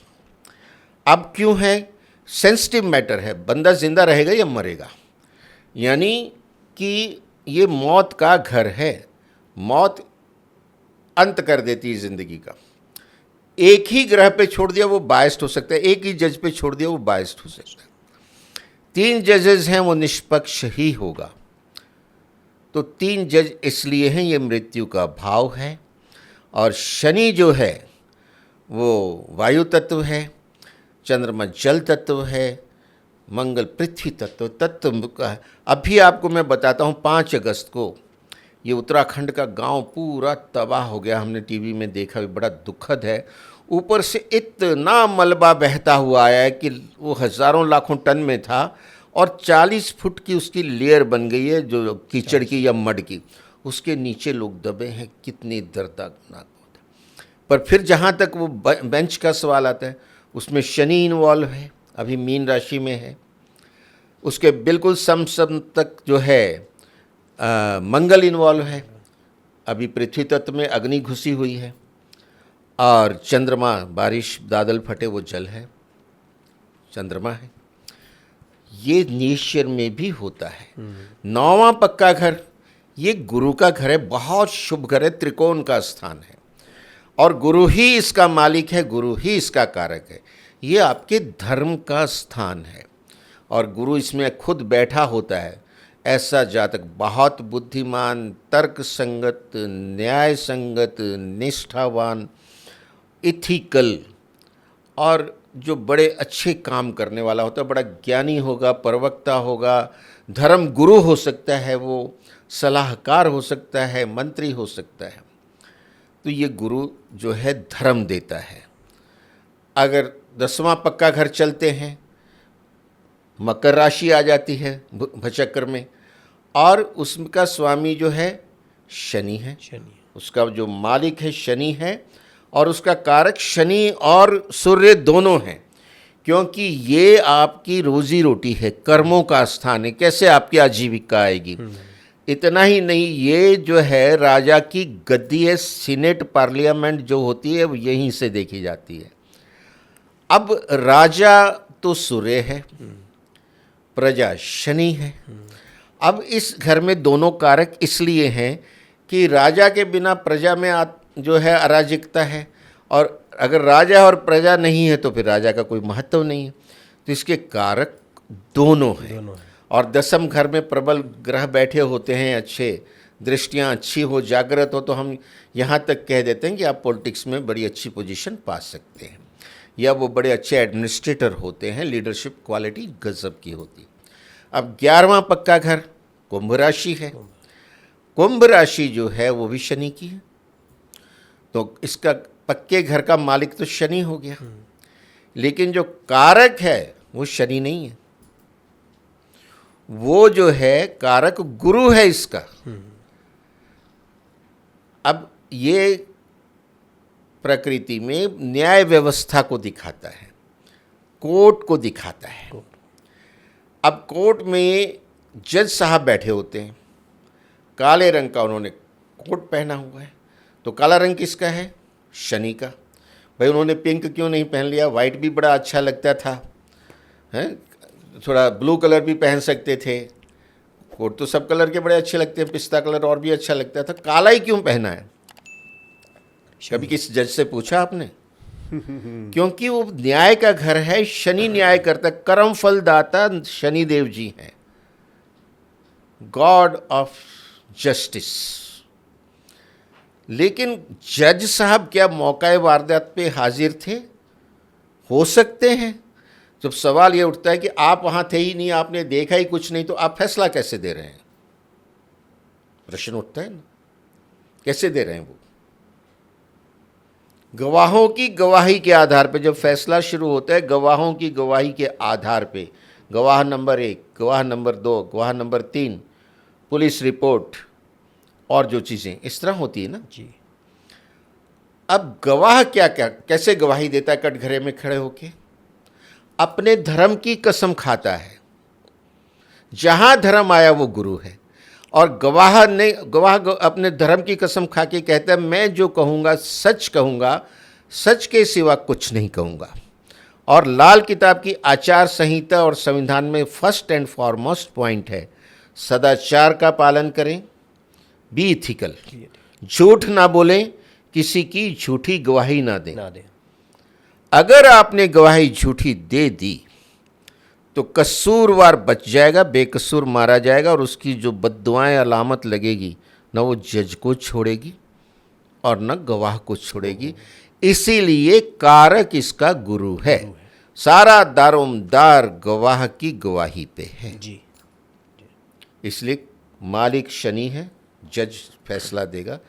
अब क्यों है? सेंसिटिव मैटर है, बंदा जिंदा रहेगा या मरेगा, यानी कि ये मौत का घर है। मौत अंत कर देती है ज़िंदगी का। एक ही ग्रह पे छोड़ दिया वो बायस्ड हो सकता है, एक ही जज पे छोड़ दिया वो बायस्ड हो सकता है। 3 जजेस हैं वो निष्पक्ष ही होगा। तो 3 जज इसलिए हैं, ये मृत्यु का भाव है। और शनि जो है वो वायु तत्व है, चंद्रमा जल तत्व है, मंगल पृथ्वी तत्व का है। अभी आपको मैं बताता हूँ 5 अगस्त को ये उत्तराखंड का गांव पूरा तबाह हो गया, हमने टीवी में देखा, भी बड़ा दुखद है। ऊपर से इतना मलबा बहता हुआ आया है कि वो हज़ारों लाखों टन में था और 40 फुट की उसकी लेयर बन गई है, जो कीचड़ की या मड की, उसके नीचे लोग दबे हैं। कितनी दर्दनाक होता है। पर फिर जहाँ तक वो बेंच का सवाल आता है, उसमें शनि इन्वॉल्व है, अभी मीन राशि में है। उसके बिल्कुल सम तक जो है मंगल इन्वॉल्व है, अभी पृथ्वी तत्व में अग्नि घुसी हुई है। और चंद्रमा, बारिश बादल फटे वो जल है, चंद्रमा है। ये नेचर में भी होता है। 9वां पक्का घर ये गुरु का घर है, बहुत शुभ घर है, त्रिकोण का स्थान है और गुरु ही इसका मालिक है, गुरु ही इसका कारक है। ये आपके धर्म का स्थान है और गुरु इसमें खुद बैठा होता है। ऐसा जातक बहुत बुद्धिमान, तर्क संगत, न्याय संगत, निष्ठावान, इथिकल और जो बड़े अच्छे काम करने वाला होता है, बड़ा ज्ञानी होगा, प्रवक्ता होगा, धर्म गुरु हो सकता है, वो सलाहकार हो सकता है, मंत्री हो सकता है। तो ये गुरु जो है धर्म देता है। अगर 10वां पक्का घर चलते हैं, मकर राशि आ जाती है भचक्र में और उसका स्वामी जो है शनि है, उसका जो मालिक है शनि है और उसका कारक शनि और सूर्य दोनों हैं, क्योंकि ये आपकी रोजी रोटी है, कर्मों का स्थान है, कैसे आपकी आजीविका आएगी। इतना ही नहीं, ये जो है राजा की गद्दी है, सीनेट पार्लियामेंट जो होती है वो यहीं से देखी जाती है। अब राजा तो सूर्य है, प्रजा शनि है। अब इस घर में दोनों कारक इसलिए हैं कि राजा के बिना प्रजा में जो है अराजकता है और अगर राजा और प्रजा नहीं है तो फिर राजा का कोई महत्व नहीं है। तो इसके कारक दोनों हैं। और 10वें घर में प्रबल ग्रह बैठे होते हैं, अच्छे दृष्टियाँ अच्छी हो, जागृत हो, तो हम यहाँ तक कह देते हैं कि आप पॉलिटिक्स में बड़ी अच्छी पोजीशन पा सकते हैं या वो बड़े अच्छे एडमिनिस्ट्रेटर होते हैं, लीडरशिप क्वालिटी गजब की होती। अब 11वां पक्का घर कुंभ राशि है। कुंभ राशि जो है वो भी शनि की है, तो इसका पक्के घर का मालिक तो शनि हो गया, लेकिन जो कारक है वो शनि नहीं है, वो जो है कारक गुरु है इसका। अब ये प्रकृति में न्याय व्यवस्था को दिखाता है, कोर्ट को दिखाता है। अब कोर्ट में जज साहब बैठे होते हैं, काले रंग का उन्होंने कोट पहना हुआ है, तो काला रंग किसका है? शनि का। भाई उन्होंने पिंक क्यों नहीं पहन लिया? वाइट भी बड़ा अच्छा लगता था, हैं? थोड़ा ब्लू कलर भी पहन सकते थे। कोट तो सब कलर के बड़े अच्छे लगते हैं, पिस्ता कलर और भी अच्छा लगता था, काला ही क्यों पहना है? कभी किसी जज से पूछा आपने? क्योंकि वो न्याय का घर है, शनि न्याय करता, कर्म फल दाता शनि देव जी हैं, गॉड ऑफ जस्टिस। लेकिन जज साहब क्या मौका वारदात पे हाजिर थे? हो सकते हैं। जब सवाल ये उठता है कि आप वहां थे ही नहीं, आपने देखा ही कुछ नहीं, तो आप फैसला कैसे दे रहे हैं? प्रश्न उठता है ना, कैसे दे रहे हैं? वो गवाहों की गवाही के आधार पे जब फैसला शुरू होता है, गवाहों की गवाही के आधार पे, गवाह नंबर 1, गवाह नंबर 2, गवाह नंबर 3, पुलिस रिपोर्ट और जो चीज़ें इस तरह होती है ना। जी। अब गवाह क्या क्या कैसे गवाही देता है कटघरे में खड़े होके? अपने धर्म की कसम खाता है। जहां धर्म आया वो गुरु है। और गवाह अपने धर्म की कसम खा के कहता है, मैं जो कहूँगा सच कहूँगा, सच के सिवा कुछ नहीं कहूँगा। और लाल किताब की आचार संहिता और संविधान में फर्स्ट एंड फॉरमोस्ट पॉइंट है, सदाचार का पालन करें, बी इथिकल, झूठ ना बोलें, किसी की झूठी गवाही ना दें। अगर आपने गवाही झूठी दे दी तो कसूरवार बच जाएगा, बेकसूर मारा जाएगा, और उसकी जो बद्दुआएं अलामत लगेगी न वो जज को छोड़ेगी और न गवाह को छोड़ेगी। इसीलिए कारक इसका गुरु है। सारा दारोमदार गवाह की गवाही पे है जी। इसलिए मालिक शनि है, जज फैसला देगा,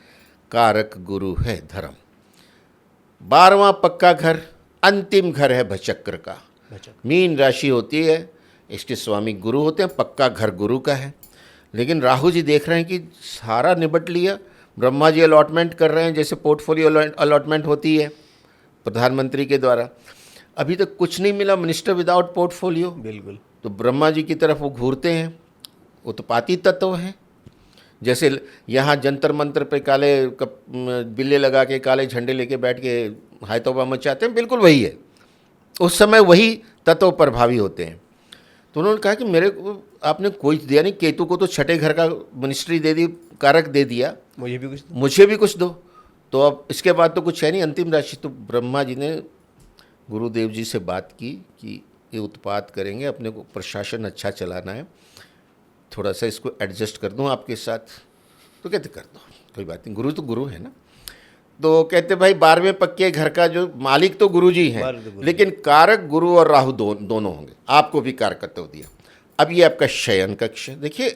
कारक गुरु है धर्म। 12वां पक्का घर अंतिम घर है भचक्र का। मीन राशि होती है, इसके स्वामी गुरु होते हैं, पक्का घर गुरु का है। लेकिन राहु जी देख रहे हैं कि सारा निबट लिया, ब्रह्मा जी अलॉटमेंट कर रहे हैं, जैसे पोर्टफोलियो अलॉटमेंट होती है प्रधानमंत्री के द्वारा। अभी तक कुछ नहीं मिला, मिनिस्टर विदाउट पोर्टफोलियो। बिल्कुल। तो ब्रह्मा जी की तरफ वो घूरते हैं, उत्पाती तत्व हैं। जैसे यहाँ जंतर मंतर पे काले बिल्ले लगा के काले झंडे लेके बैठ के हाय तौबा मचाते हैं, बिल्कुल वही है। उस समय वही तत्व प्रभावी होते हैं। तो उन्होंने कहा कि मेरे को आपने कोई दिया नहीं, केतु को तो छठे घर का मिनिस्ट्री दे दी, कारक दे दिया, मुझे भी कुछ दो। तो अब इसके बाद तो कुछ है नहीं, अंतिम राशि। तो ब्रह्मा जी ने गुरुदेव जी से बात की कि ये उत्पात करेंगे, अपने को प्रशासन अच्छा चलाना है, थोड़ा सा इसको एडजस्ट कर दूं आपके साथ। तो कहते कर दो, कोई बात नहीं, गुरु तो गुरु है ना। तो कहते भाई 12वें पक्के घर का जो मालिक तो गुरु जी हैं, लेकिन कारक गुरु और राहु दोनों होंगे। आपको भी कारकत्व दिया। अब ये आपका शयन कक्ष है। देखिए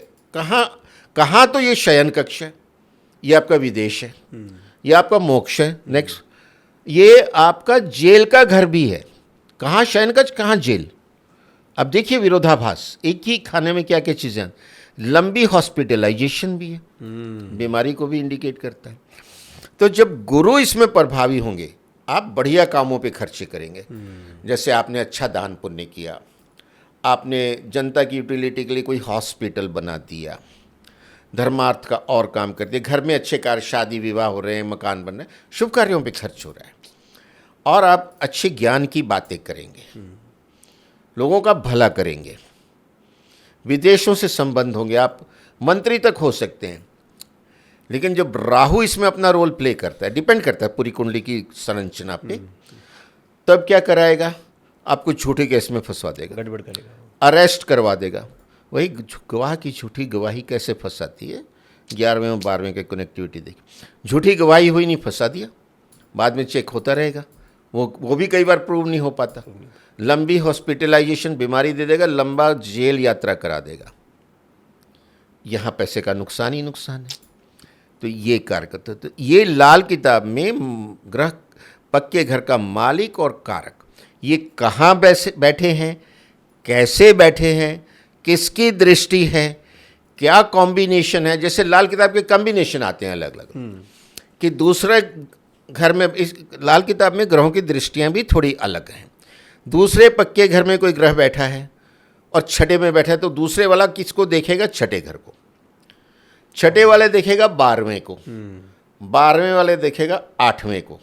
कहाँ तो ये शयन कक्ष है, ये आपका विदेश है, ये आपका मोक्ष है। नेक्स्ट, ये आपका जेल का घर भी है। कहाँ शयन कक्ष, कहाँ जेल। अब देखिए विरोधाभास, एक ही खाने में क्या क्या चीज़ें। लंबी हॉस्पिटलाइजेशन भी है, बीमारी को भी इंडिकेट करता है। तो जब गुरु इसमें प्रभावी होंगे, आप बढ़िया कामों पे खर्चे करेंगे। जैसे आपने अच्छा दान पुण्य किया, आपने जनता की यूटिलिटी के लिए कोई हॉस्पिटल बना दिया, धर्मार्थ का और काम कर दिया, घर में अच्छे कार्य, शादी विवाह हो रहे हैं, मकान बन रहे हैं, शुभ कार्यों पे खर्च हो रहा है। और आप अच्छे ज्ञान की बातें करेंगे, लोगों का भला करेंगे, विदेशों से संबंध होंगे, आप मंत्री तक हो सकते हैं। लेकिन जब राहु इसमें अपना रोल प्ले करता है, डिपेंड करता है पूरी कुंडली की संरचना पे, तब क्या कराएगा, आपको झूठे केस में फंसवा देगा, गड़बड़ करेगा, अरेस्ट करवा देगा। वही गवाह की झूठी गवाही कैसे फंसाती है, 11वें और 12वें के कनेक्टिविटी देखिए। झूठी गवाही हुई, नहीं फंसा दिया, बाद में चेक होता रहेगा, वो भी कई बार प्रूव नहीं हो पाता। लंबी हॉस्पिटलाइजेशन, बीमारी दे देगा, लंबा जेल यात्रा करा देगा, यहाँ पैसे का नुकसान ही नुकसान है। तो ये कारक, तो ये लाल किताब में ग्रह पक्के घर का मालिक और कारक, ये कहाँ बैठे हैं, कैसे बैठे हैं, किसकी दृष्टि है, क्या कॉम्बिनेशन है। जैसे लाल किताब के कॉम्बिनेशन आते हैं अलग अलग, कि दूसरे घर में, इस लाल किताब में ग्रहों की दृष्टियाँ भी थोड़ी अलग हैं। दूसरे पक्के घर में कोई ग्रह बैठा है और छठे में बैठा है, तो दूसरे वाला किसको देखेगा, छठे घर को। छठे वाले देखेगा 12वें को, 12वें वाले देखेगा 8वें को,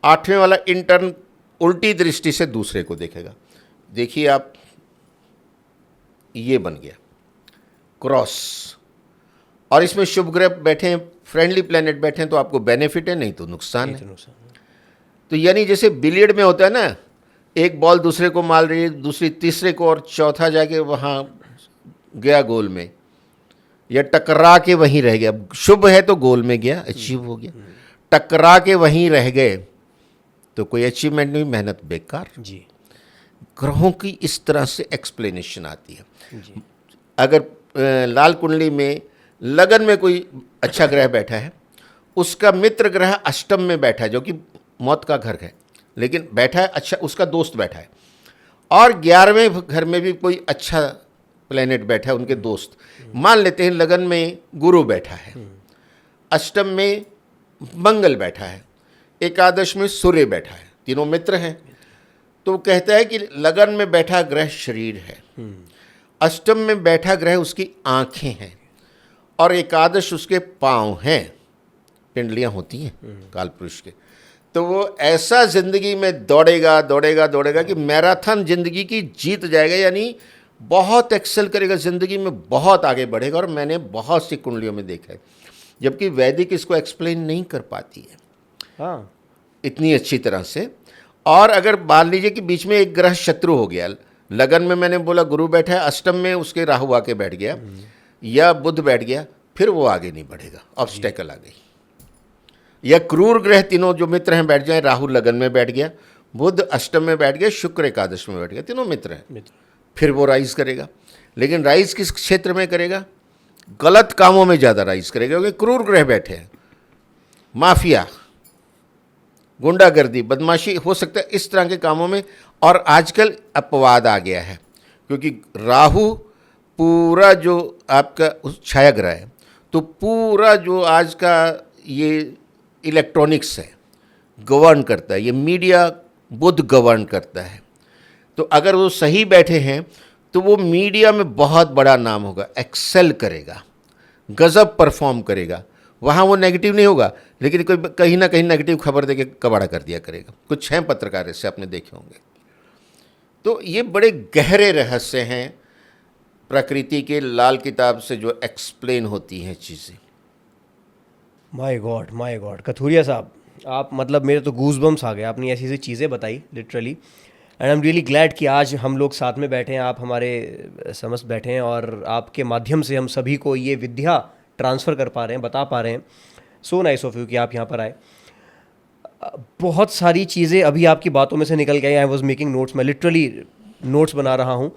8वें वाला इंटर्न उल्टी दृष्टि से दूसरे को देखेगा। देखिए आप, ये बन गया क्रॉस। और इसमें शुभ ग्रह बैठे हैं, फ्रेंडली प्लेनेट बैठे हैं, तो आपको बेनिफिट है, नहीं तो नुकसान है। तो यानी जैसे बिलियर्ड में होता है ना, एक बॉल दूसरे को मार रही है, दूसरी तीसरे को, और चौथा जाके वहाँ गया गोल में, या टकरा के वहीं रह गया। शुभ है तो गोल में गया, अचीव हो गया, टकरा के वहीं रह गए तो कोई अचीवमेंट नहीं, मेहनत बेकार जी। ग्रहों की इस तरह से एक्सप्लेनेशन आती है जी। अगर लाल कुंडली में लगन में कोई अच्छा ग्रह बैठा है, उसका मित्र ग्रह अष्टम में बैठा है, जो कि मौत का घर है, लेकिन बैठा है अच्छा, उसका दोस्त बैठा है, और 11वें घर में भी कोई अच्छा प्लेनेट बैठा है, उनके दोस्त। मान लेते हैं लगन में गुरु बैठा है, अष्टम में मंगल बैठा है, एकादश में सूर्य बैठा है, तीनों मित्र हैं। तो कहता है कि लगन में बैठा ग्रह शरीर है, अष्टम में बैठा ग्रह उसकी आंखें हैं, और एकादश उसके पांव हैं, पिंडलियां होती हैं कालपुरुष के। तो वो ऐसा जिंदगी में दौड़ेगा दौड़ेगा दौड़ेगा कि मैराथन जिंदगी की जीत जाएगा, यानी बहुत एक्सेल करेगा जिंदगी में, बहुत आगे बढ़ेगा। और मैंने बहुत सी कुंडलियों में देखा है, जबकि वैदिक इसको एक्सप्लेन नहीं कर पाती है हाँ, इतनी अच्छी तरह से। और अगर मान लीजिए कि बीच में एक ग्रह शत्रु हो गया, लगन में मैंने बोला गुरु बैठा है, अष्टम में उसके राहु आके बैठ गया या बुध बैठ गया, फिर वो आगे नहीं बढ़ेगा, ऑब्स्टेकल आ गई। या क्रूर ग्रह तीनों जो मित्र हैं बैठ जाए, राहु लगन में बैठ गया, बुध अष्टम में बैठ गया, शुक्र एकादश में बैठ गया, तीनों मित्र हैं, फिर वो राइज करेगा। लेकिन राइज किस क्षेत्र में करेगा? गलत कामों में ज़्यादा राइज करेगा, क्योंकि क्रूर ग्रह बैठे हैं। माफिया, गुंडागर्दी, बदमाशी हो सकता है इस तरह के कामों में। और आजकल अपवाद आ गया है, क्योंकि राहु पूरा जो आपका छाया ग्रह है, तो पूरा जो आज का ये इलेक्ट्रॉनिक्स है गवर्न करता है, ये मीडिया बुध गवर्न करता है। तो अगर वो सही बैठे हैं तो वो मीडिया में बहुत बड़ा नाम होगा, एक्सेल करेगा, गजब परफॉर्म करेगा। वहाँ वो नेगेटिव नहीं होगा, लेकिन कोई कहीं ना कहीं नेगेटिव खबर देके कबाड़ा कर दिया करेगा। कुछ हैं पत्रकार इससे आपने देखे होंगे। तो ये बड़े गहरे रहस्य हैं प्रकृति के, लाल किताब से जो एक्सप्लेन होती हैं चीज़ें। माय गॉड कथूरिया साहब, आप मतलब मेरे तो गूज़बम्स आ गए, आपने ऐसी ऐसी चीज़ें बताई literally. And I am really glad कि आज हम लोग साथ में बैठे हैं, आप हमारे समस्त बैठे हैं, और आपके माध्यम से हम सभी को ये विद्या ट्रांसफ़र कर पा रहे हैं, बता पा रहे हैं। सो नाइस ऑफ यू कि आप यहाँ पर आए। बहुत सारी चीज़ें अभी आपकी बातों में से निकल गई। आई वॉज मेकिंग नोट्स, मैं लिटरली नोट्स बना रहा हूँ।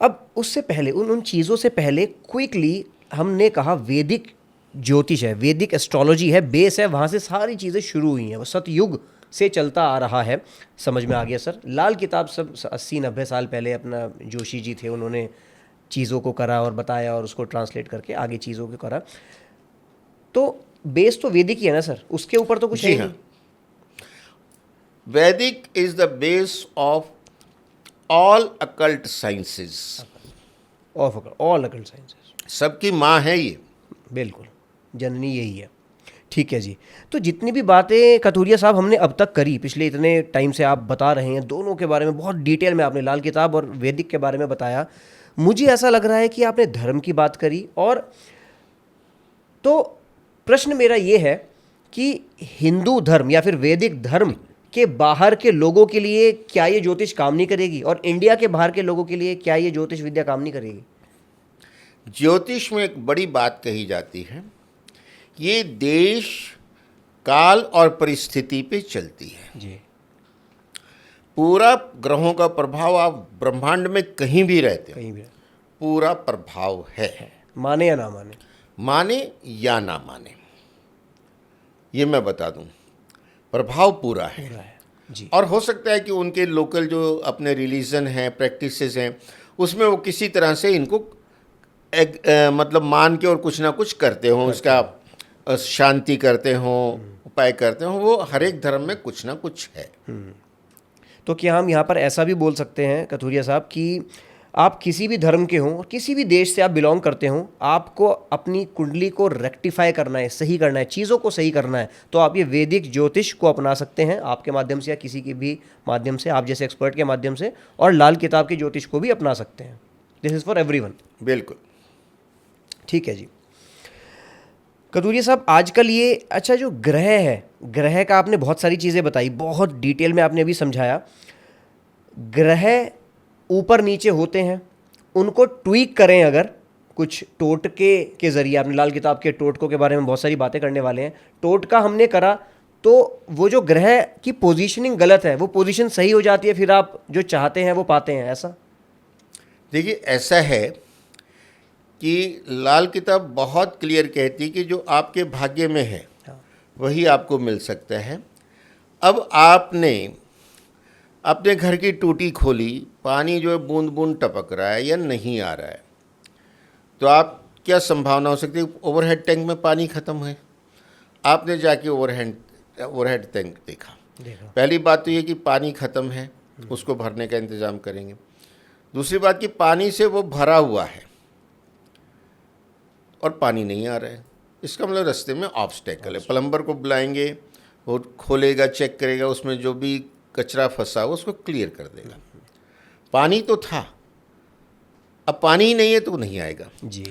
अब उससे पहले उन चीज़ों से पहले क्विकली हमने कहा वैदिक ज्योतिष है, वैदिक एस्ट्रोलॉजी है, बेस है, वहाँ से सारी चीज़ें शुरू हुई हैं, वो सतयुग से चलता आ रहा है। समझ में आ गया सर। लाल किताब सब 80-90 साल पहले अपना जोशी जी थे, उन्होंने चीज़ों को करा और बताया और उसको ट्रांसलेट करके आगे चीज़ों को करा। तो बेस तो वैदिक ही है ना सर, उसके ऊपर तो कुछ जी है हाँ, वैदिक is the base of all occult sciences. All occult sciences, सबकी माँ है ये। बिल्कुल जननी यही है। ठीक है जी। तो जितनी भी बातें कथूरिया साहब हमने अब तक करी, पिछले इतने टाइम से आप बता रहे हैं, दोनों के बारे में बहुत डिटेल में आपने लाल किताब और वैदिक के बारे में बताया। मुझे ऐसा लग रहा है कि आपने धर्म की बात करी, और तो प्रश्न मेरा ये है कि हिंदू धर्म या फिर वैदिक धर्म के बाहर के लोगों के लिए क्या ये ज्योतिष काम नहीं करेगी, और इंडिया के बाहर के लोगों के लिए क्या ये ज्योतिष विद्या काम नहीं करेगी? ज्योतिष में एक बड़ी बात कही जाती है, ये देश काल और परिस्थिति पे चलती है जी। पूरा ग्रहों का प्रभाव, आप ब्रह्मांड में कहीं भी रहते हो, कहीं भी पूरा प्रभाव है, माने या ना माने, माने या ना माने, ये मैं बता दूं, प्रभाव पूरा है जी। और हो सकता है कि उनके लोकल जो अपने रिलीजन हैं, प्रैक्टिसेस हैं, उसमें वो किसी तरह से इनको मतलब मान के और कुछ ना कुछ करते हों, उसका शांति करते हों, उपाय करते हों, वो हर एक धर्म में कुछ ना कुछ है। तो क्या हम यहाँ पर ऐसा भी बोल सकते हैं कथूरिया साहब कि आप किसी भी धर्म के हों और किसी भी देश से आप बिलोंग करते हों, आपको अपनी कुंडली को रेक्टिफाई करना है, सही करना है, चीज़ों को सही करना है, तो आप ये वैदिक ज्योतिष को अपना सकते हैं, आपके माध्यम से या किसी के भी माध्यम से, आप जैसे एक्सपर्ट के माध्यम से, और लाल किताब की ज्योतिष को भी अपना सकते हैं। This is for everyone. बिल्कुल ठीक है जी। कथूरिया साहब, आजकल ये अच्छा जो ग्रह है, ग्रह का आपने बहुत सारी चीज़ें बताई, बहुत डिटेल में आपने अभी समझाया। ग्रह ऊपर नीचे होते हैं, उनको ट्वीक करें अगर कुछ टोटके के ज़रिए, आपने लाल किताब के टोटकों के बारे में बहुत सारी बातें करने वाले हैं, टोटका हमने करा तो वो जो ग्रह की पोजीशनिंग गलत है वो पोजीशन सही हो जाती है, फिर आप जो चाहते हैं वो पाते हैं, ऐसा? देखिए, ऐसा है कि लाल किताब बहुत क्लियर कहती है कि जो आपके भाग्य में है वही आपको मिल सकता है। अब आपने आपने घर की टूटी खोली, पानी जो है बूंद बूंद टपक रहा है या नहीं आ रहा है, तो आप क्या संभावना हो सकती है ओवरहेड टैंक में पानी ख़त्म है। आपने जाके ओवरहेड टैंक देखा, पहली बात तो ये कि पानी ख़त्म है, उसको भरने का इंतज़ाम करेंगे। दूसरी बात कि पानी से वो भरा हुआ है और पानी नहीं आ रहा है, इसका मतलब रास्ते में ऑब्स्टेकल है। प्लम्बर को बुलाएंगे, वो खोलेगा, चेक करेगा, उसमें जो भी कचरा फंसा हो उसको क्लियर कर देगा। पानी तो था, अब पानी ही नहीं है तो नहीं आएगा जी।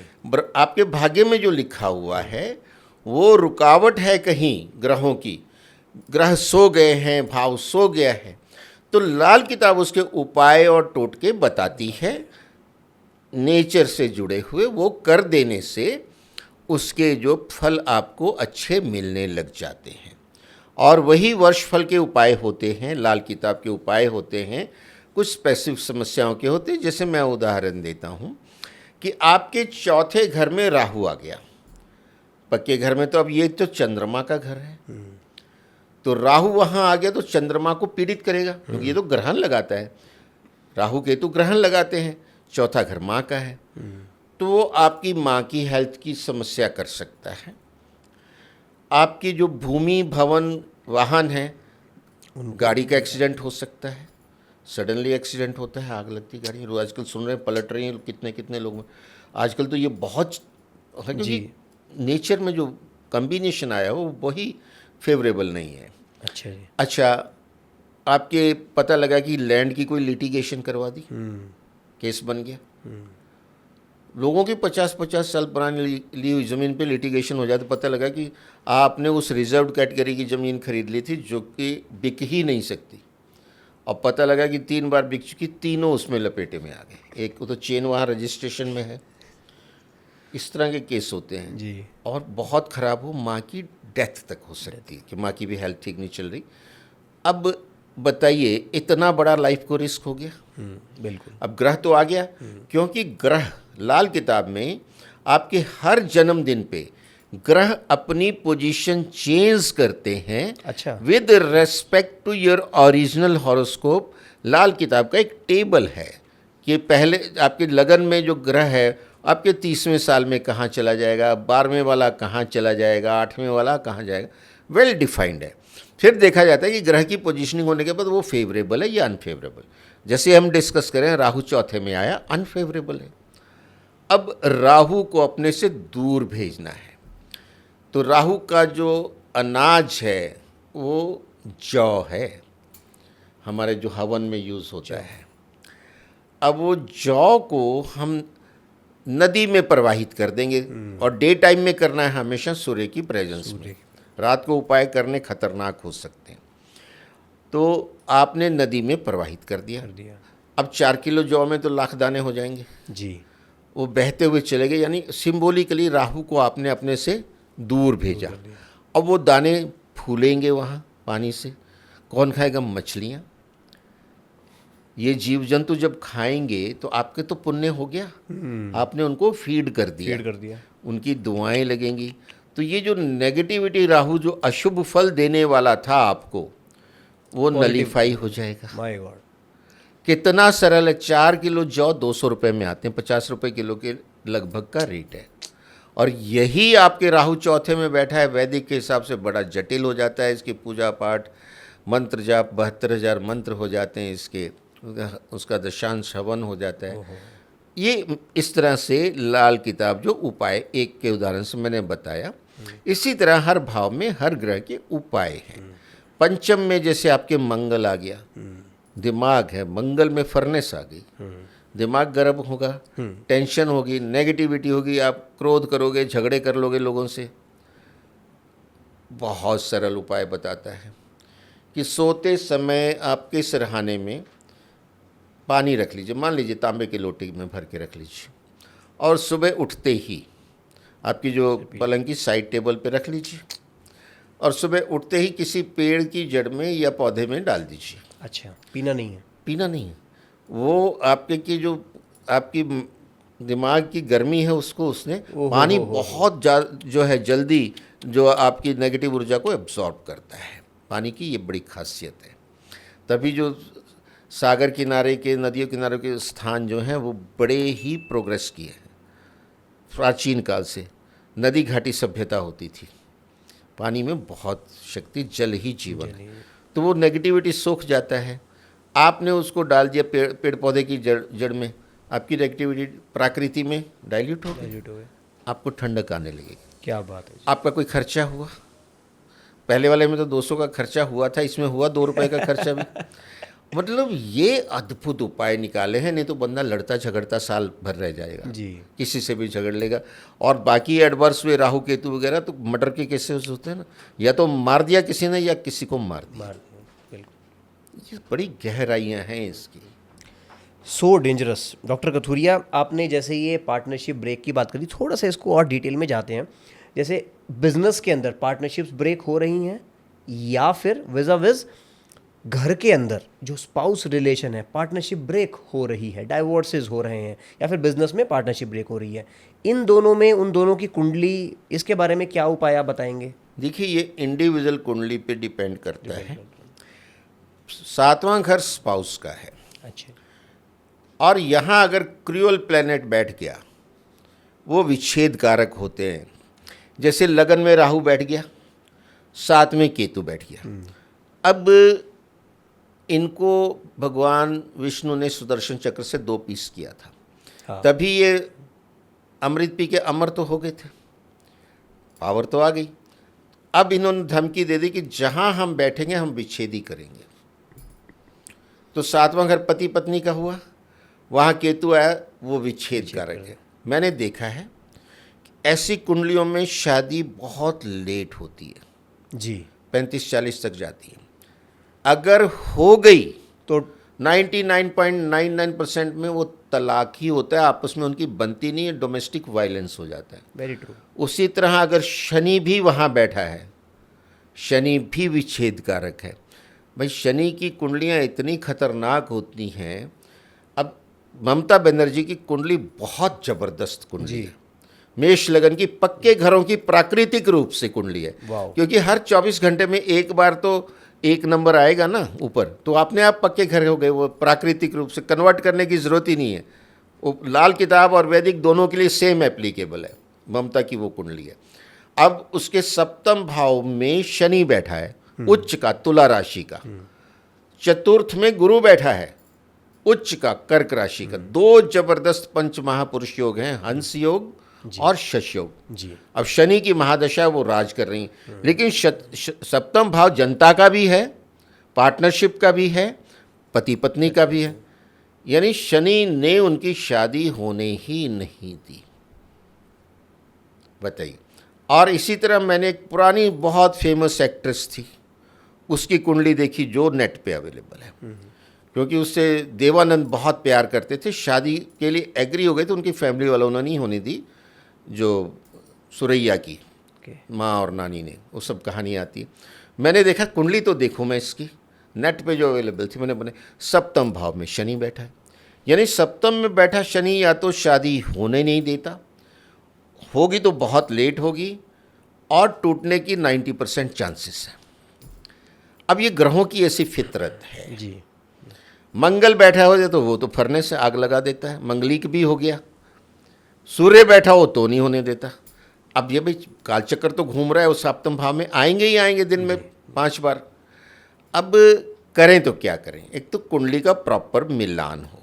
आपके भाग्य में जो लिखा हुआ है वो रुकावट है कहीं ग्रहों की, ग्रह सो गए हैं, भाव सो गया है, तो लाल किताब उसके उपाय और टोटके बताती है। नेचर से जुड़े हुए वो कर देने से उसके जो फल आपको अच्छे मिलने लग जाते हैं, और वही वर्ष फल के उपाय होते हैं, लाल किताब के उपाय होते हैं, कुछ स्पेसिफिक समस्याओं के होते हैं। जैसे मैं उदाहरण देता हूँ कि आपके चौथे घर में राहु आ गया, पक्के घर में तो अब ये तो चंद्रमा का घर है, तो राहु वहाँ आ गया तो चंद्रमा को पीड़ित करेगा, क्योंकि ये तो ग्रहण लगाता है, राहु केतु ग्रहण लगाते हैं, चौथा घर माँ का है, तो वो आपकी माँ की हेल्थ की समस्या कर सकता है। आपकी जो भूमि भवन वाहन है, गाड़ी का एक्सीडेंट हो सकता है, सडनली एक्सीडेंट होता है, आग लगती गाड़ी। लोग आजकल सुन रहे हैं, पलट रही हैं कितने कितने लोग, आजकल तो ये बहुत है, क्योंकि नेचर में जो कम्बिनेशन आया वो वही फेवरेबल नहीं है। अच्छा जी। अच्छा, आपके पता लगा कि लैंड की कोई लिटिगेशन करवा दी, केस बन गया, लोगों की 50-50 साल पुरानी ली हुई ज़मीन पे लिटिगेशन हो जाए, तो पता लगा कि आपने उस रिजर्व कैटेगरी की ज़मीन खरीद ली थी जो कि बिक ही नहीं सकती, और पता लगा कि 3 बार बिक चुकी, तीनों उसमें लपेटे में आ गए। एक तो चेन वहाँ रजिस्ट्रेशन में है, इस तरह के केस होते हैं जी। और बहुत ख़राब हो, माँ की डेथ तक हो सकती है कि माँ की भी हेल्थ ठीक नहीं चल रही। अब बताइए, इतना बड़ा लाइफ को रिस्क हो गया। बिल्कुल। अब ग्रह तो आ गया, क्योंकि ग्रह लाल किताब में आपके हर जन्मदिन पे ग्रह अपनी पोजीशन चेंज करते हैं। अच्छा। With respect to your original horoscope. Lal Kitab का एक टेबल है कि पहले आपके लगन में जो ग्रह है आपके 30वें साल में कहाँ चला जाएगा, 12वें वाला कहाँ चला जाएगा, 8वें वाला कहाँ जाएगा, वेल डिफाइंड है। फिर देखा जाता है कि ग्रह की पोजीशनिंग होने के बाद वो फेवरेबल है या अनफेवरेबल। जैसे हम डिस्कस करें, राहु चौथे में आया, अनफेवरेबल है। अब राहु को अपने से दूर भेजना है, तो राहु का जो अनाज है वो जौ है, हमारे जो हवन में यूज़ होता है। अब वो जौ को हम नदी में प्रवाहित कर देंगे, और डे टाइम में करना है हमेशा सूर्य की प्रेजेंस में, रात को उपाय करने खतरनाक हो सकते हैं। तो आपने नदी में प्रवाहित कर दिया। अब 4 किलो जौ में तो लाख दाने हो जाएंगे जी। वो बहते हुए चले गए, यानी सिंबॉलिकली राहु को आपने अपने से दूर भेजा। अब वो दाने फूलेंगे वहाँ पानी से, कौन खाएगा? मछलियाँ। ये जीव जंतु जब खाएंगे तो आपके तो पुण्य हो गया, आपने उनको फीड कर दिया, उनकी दुआएं लगेंगी। तो ये जो नेगेटिविटी, राहु जो अशुभ फल देने वाला था आपको, वो नलीफाई हो जाएगा। माय गॉड, कितना सरल है। 4 किलो जौ 200 रुपये में आते हैं, 50 रुपये किलो के लगभग का रेट है। और यही आपके राहु चौथे में बैठा है, वैदिक के हिसाब से बड़ा जटिल हो जाता है। इसकी पूजा पाठ, मंत्र जाप 72,000 मंत्र हो जाते हैं इसके, उसका दशांश हवन हो जाता है। ये इस तरह से लाल किताब जो उपाय एक के उदाहरण से मैंने बताया, इसी तरह हर भाव में हर ग्रह के उपाय हैं। पंचम में जैसे आपके मंगल आ गया, दिमाग है, मंगल में फर्नेस आ गई, दिमाग गर्म होगा, टेंशन होगी, नेगेटिविटी होगी, आप क्रोध करोगे, झगड़े कर लोगे लोगों से। बहुत सरल उपाय बताता है कि सोते समय आपके सिरहाने में पानी रख लीजिए, मान लीजिए तांबे की लोटी में भर के रख लीजिए, और सुबह उठते ही आपकी जो पलंग की साइड टेबल पे रख लीजिए, और सुबह उठते ही किसी पेड़ की जड़ में या पौधे में डाल दीजिए। अच्छा, पीना नहीं है? पीना नहीं है, वो आपके की जो आपकी दिमाग की गर्मी है उसको उसने पानी बहुत जो है जल्दी जो आपकी नेगेटिव ऊर्जा को एब्जॉर्ब करता है। पानी की ये बड़ी खासियत है। तभी जो सागर किनारे के, नदियों किनारे के स्थान जो हैं वो बड़े ही प्रोग्रेस किए हैं। प्राचीन काल से नदी घाटी सभ्यता होती थी, पानी में बहुत शक्ति, जल ही जीवन है। तो वो नेगेटिविटी सूख जाता है। आपने उसको डाल दिया पेड़ पौधे की जड़ में, आपकी नेगेटिविटी प्रकृति में डाइल्यूट हो गई, आपको ठंडक आने लगेगी। क्या बात है। आपका कोई खर्चा हुआ, पहले वाले में तो 200 का खर्चा हुआ था, इसमें हुआ 2 रुपए का खर्चा भी। मतलब ये अद्भुत उपाय निकाले हैं, नहीं तो बंदा लड़ता झगड़ता साल भर रह जाएगा जी। किसी से भी झगड़ लेगा। और बाकी एडवर्स हुए राहु केतु वगैरह तो मर्डर के केसेस होते हैं ना, या तो मार दिया किसी ने या किसी को मार दिया। बिल्कुल। ये बड़ी गहराइयाँ हैं इसकी। So dangerous. डॉक्टर कथूरिया, आपने जैसे ये पार्टनरशिप ब्रेक की बात करी, थोड़ा सा इसको और डिटेल में जाते हैं। जैसे बिजनेस के अंदर पार्टनरशिप्स ब्रेक हो रही हैं, या फिर विज़ विज़ घर के अंदर जो स्पाउस रिलेशन है पार्टनरशिप ब्रेक हो रही है, डाइवोर्सेस हो रहे हैं, या फिर बिजनेस में पार्टनरशिप ब्रेक हो रही है, इन दोनों में उन दोनों की कुंडली, इसके बारे में क्या उपाय आप बताएंगे? देखिए, ये इंडिविजुअल कुंडली पे डिपेंड करता है। 7वां घर स्पाउस का है। अच्छा। और यहाँ अगर क्रूअल प्लैनेट बैठ गया, वो विच्छेद कारक होते हैं। जैसे लगन में राहु बैठ गया, 7 में केतु बैठ गया। अब इनको भगवान विष्णु ने सुदर्शन चक्र से 2 पीस किया था। हाँ। तभी ये अमृत पी के अमर तो हो गए थे, पावर तो आ गई। अब इन्होंने धमकी दे दी कि जहाँ हम बैठेंगे हम विच्छेद ही करेंगे। तो 7वां घर पति पत्नी का हुआ, वहाँ केतु आया, वो विच्छेद कारक है। मैंने देखा है ऐसी कुंडलियों में शादी बहुत लेट होती है जी, 35-40 तक जाती है। अगर हो गई तो 99.99% में वो तलाक ही होता है, आपस में उनकी बनती नहीं है, डोमेस्टिक वायलेंस हो जाता है। Very true. उसी तरह अगर शनि भी वहाँ बैठा है, शनि भी विच्छेद कारक है। भाई शनि की कुंडलियाँ इतनी खतरनाक होती हैं। अब ममता बनर्जी की कुंडली बहुत ज़बरदस्त कुंडली है, मेष लगन की, पक्के घरों की प्राकृतिक रूप से कुंडली है। वाओ। क्योंकि हर 24 घंटे में एक बार तो 1 नंबर आएगा ना ऊपर, तो अपने आप पक्के घर हो गए। वो प्राकृतिक रूप से कन्वर्ट करने की ज़रूरत ही नहीं है। वो लाल किताब और वैदिक दोनों के लिए सेम एप्लीकेबल है। ममता की वो कुंडली है। अब उसके 7वें भाव में शनि बैठा है, उच्च का, तुला राशि का। 4th में गुरु बैठा है, उच्च का, कर्क राशि का। 2 जबरदस्त पंच महापुरुष योग हैं, हंस योग और शश योग जी। अब शनि की महादशा वो राज कर रही हैं। लेकिन 7वां भाव जनता का भी है, पार्टनरशिप का भी है, पति पत्नी का भी है। यानी शनि ने उनकी शादी होने ही नहीं दी। बताइए। और इसी तरह मैंने एक पुरानी बहुत फेमस एक्ट्रेस थी, उसकी कुंडली देखी जो नेट पे अवेलेबल है, क्योंकि उससे देवानंद बहुत प्यार करते थे। शादी के लिए एग्री हो गए थे, उनकी फैमिली वालों ने नहीं होने दी, जो सुरैया की माँ और नानी ने, वो सब कहानी आती है। मैंने देखा कुंडली तो देखूँ मैं इसकी, नेट पे जो अवेलेबल थी, मैंने बने 7वें भाव में शनि बैठा है। यानी 7वें में बैठा शनि या तो शादी होने नहीं देता, होगी तो बहुत लेट होगी, और टूटने की 90% चांसेस है। अब ये ग्रहों की ऐसी फितरत है जी। मंगल बैठा हो जाए तो वो तो फरने से आग लगा देता है, मंगलिक भी हो गया। सूर्य बैठा हो तो नहीं होने देता। अब ये भाई कालचक्र तो घूम रहा है, उस 7वें भाव में आएंगे ही आएंगे दिन में 5 बार। अब करें तो क्या करें? एक तो कुंडली का प्रॉपर मिलान हो,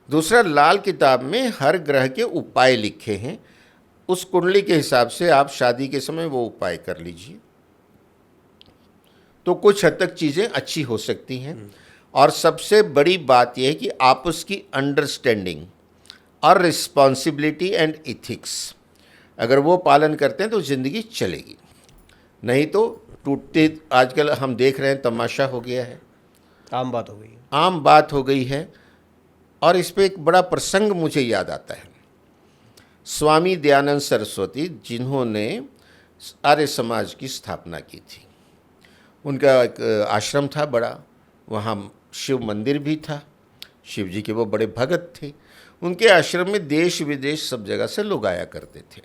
दूसरा लाल किताब में हर ग्रह के उपाय लिखे हैं, उस कुंडली के हिसाब से आप शादी के समय वो उपाय कर लीजिए, तो कुछ हद तक चीज़ें अच्छी हो सकती हैं। और सबसे बड़ी बात यह है कि आपस की अंडरस्टैंडिंग और रिस्पॉन्सिबिलिटी एंड इथिक्स, अगर वो पालन करते हैं तो ज़िंदगी चलेगी। नहीं तो टूटते, आजकल हम देख रहे हैं तमाशा हो गया है, आम बात हो गई है। आम बात हो गई है। और इस पे एक बड़ा प्रसंग मुझे याद आता है। स्वामी दयानंद सरस्वती, जिन्होंने आर्य समाज की स्थापना की थी, उनका एक आश्रम था बड़ा, वहाँ शिव मंदिर भी था, शिव जी के वो बड़े भगत थे। उनके आश्रम में देश विदेश सब जगह से लोग आया करते थे।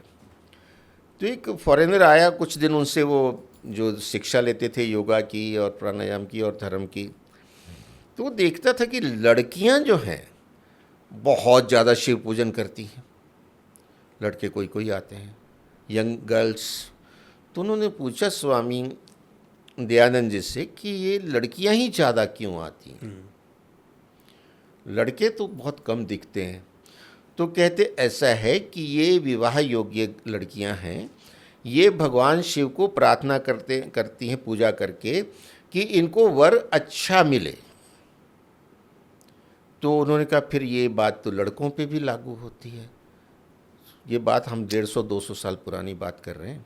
तो एक फॉरेनर आया, कुछ दिन उनसे वो जो शिक्षा लेते थे योगा की और प्राणायाम की और धर्म की, तो वो देखता था कि लड़कियां जो हैं बहुत ज़्यादा शिव पूजन करती हैं, लड़के कोई कोई आते हैं, यंग गर्ल्स। तो उन्होंने पूछा स्वामी दयानंद जी से कि ये लड़कियां ही ज़्यादा क्यों आती हैं, लड़के तो बहुत कम दिखते हैं। तो कहते ऐसा है कि ये विवाह योग्य लड़कियां हैं, ये भगवान शिव को प्रार्थना करती हैं पूजा करके कि इनको वर अच्छा मिले। तो उन्होंने कहा फिर ये बात तो लड़कों पे भी लागू होती है। ये बात हम 150-200 साल पुरानी बात कर रहे हैं,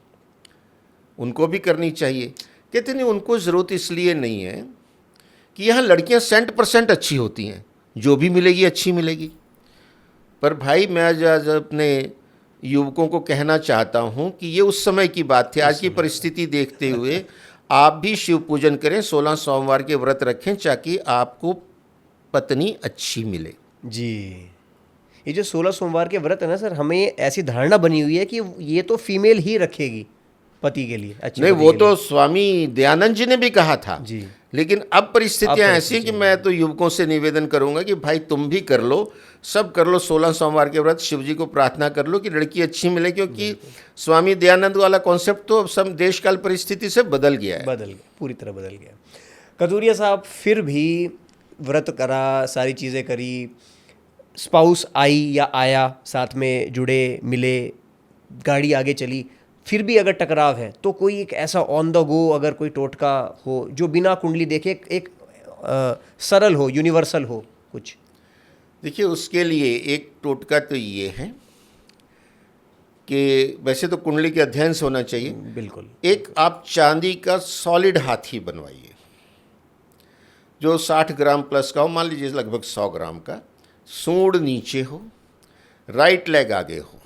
उनको भी करनी चाहिए। कहते नहीं, उनको ज़रूरत इसलिए नहीं है कि यहाँ लड़कियाँ 100% अच्छी होती हैं, जो भी मिलेगी अच्छी मिलेगी। पर भाई मैं आज अपने युवकों को कहना चाहता हूँ कि ये उस समय की बात थी। आज की परिस्थिति देखते हुए आप भी शिव पूजन करें, 16 सोमवार के व्रत रखें ताकि आपको पत्नी अच्छी मिले। जी, ये जो 16 सोमवार के व्रत है ना सर, हमें ऐसी धारणा बनी हुई है कि ये तो फीमेल ही रखेगी पति के लिए, अच्छी नहीं, पति वो के तो स्वामी दयानंद जी ने भी कहा था जी। लेकिन अब परिस्थितियां ऐसी हैं कि मैं तो युवकों से निवेदन करूंगा कि भाई तुम भी कर लो, सब कर लो, 16 सोमवार के व्रत, शिव जी को प्रार्थना कर लो कि लड़की अच्छी मिले, क्योंकि स्वामी दयानंद वाला कॉन्सेप्ट तो अब सब देश काल परिस्थिति से बदल गया है। बदल गया, पूरी तरह बदल गया। कतूरिया साहब फिर भी व्रत करा, सारी चीज़ें करी, स्पाउस आई या आया, साथ में जुड़े, मिले, गाड़ी आगे चली, फिर भी अगर टकराव है तो कोई एक ऐसा ऑन द गो अगर कोई टोटका हो जो बिना कुंडली देखे एक सरल हो, यूनिवर्सल हो कुछ। देखिए, उसके लिए एक टोटका तो ये है कि वैसे तो कुंडली के अध्ययन से होना चाहिए। बिल्कुल। एक आप चांदी का सॉलिड हाथी बनवाइए जो 60 ग्राम प्लस का हो, मान लीजिए लगभग 100 ग्राम का, सूंड नीचे हो, राइट लेग आगे हो,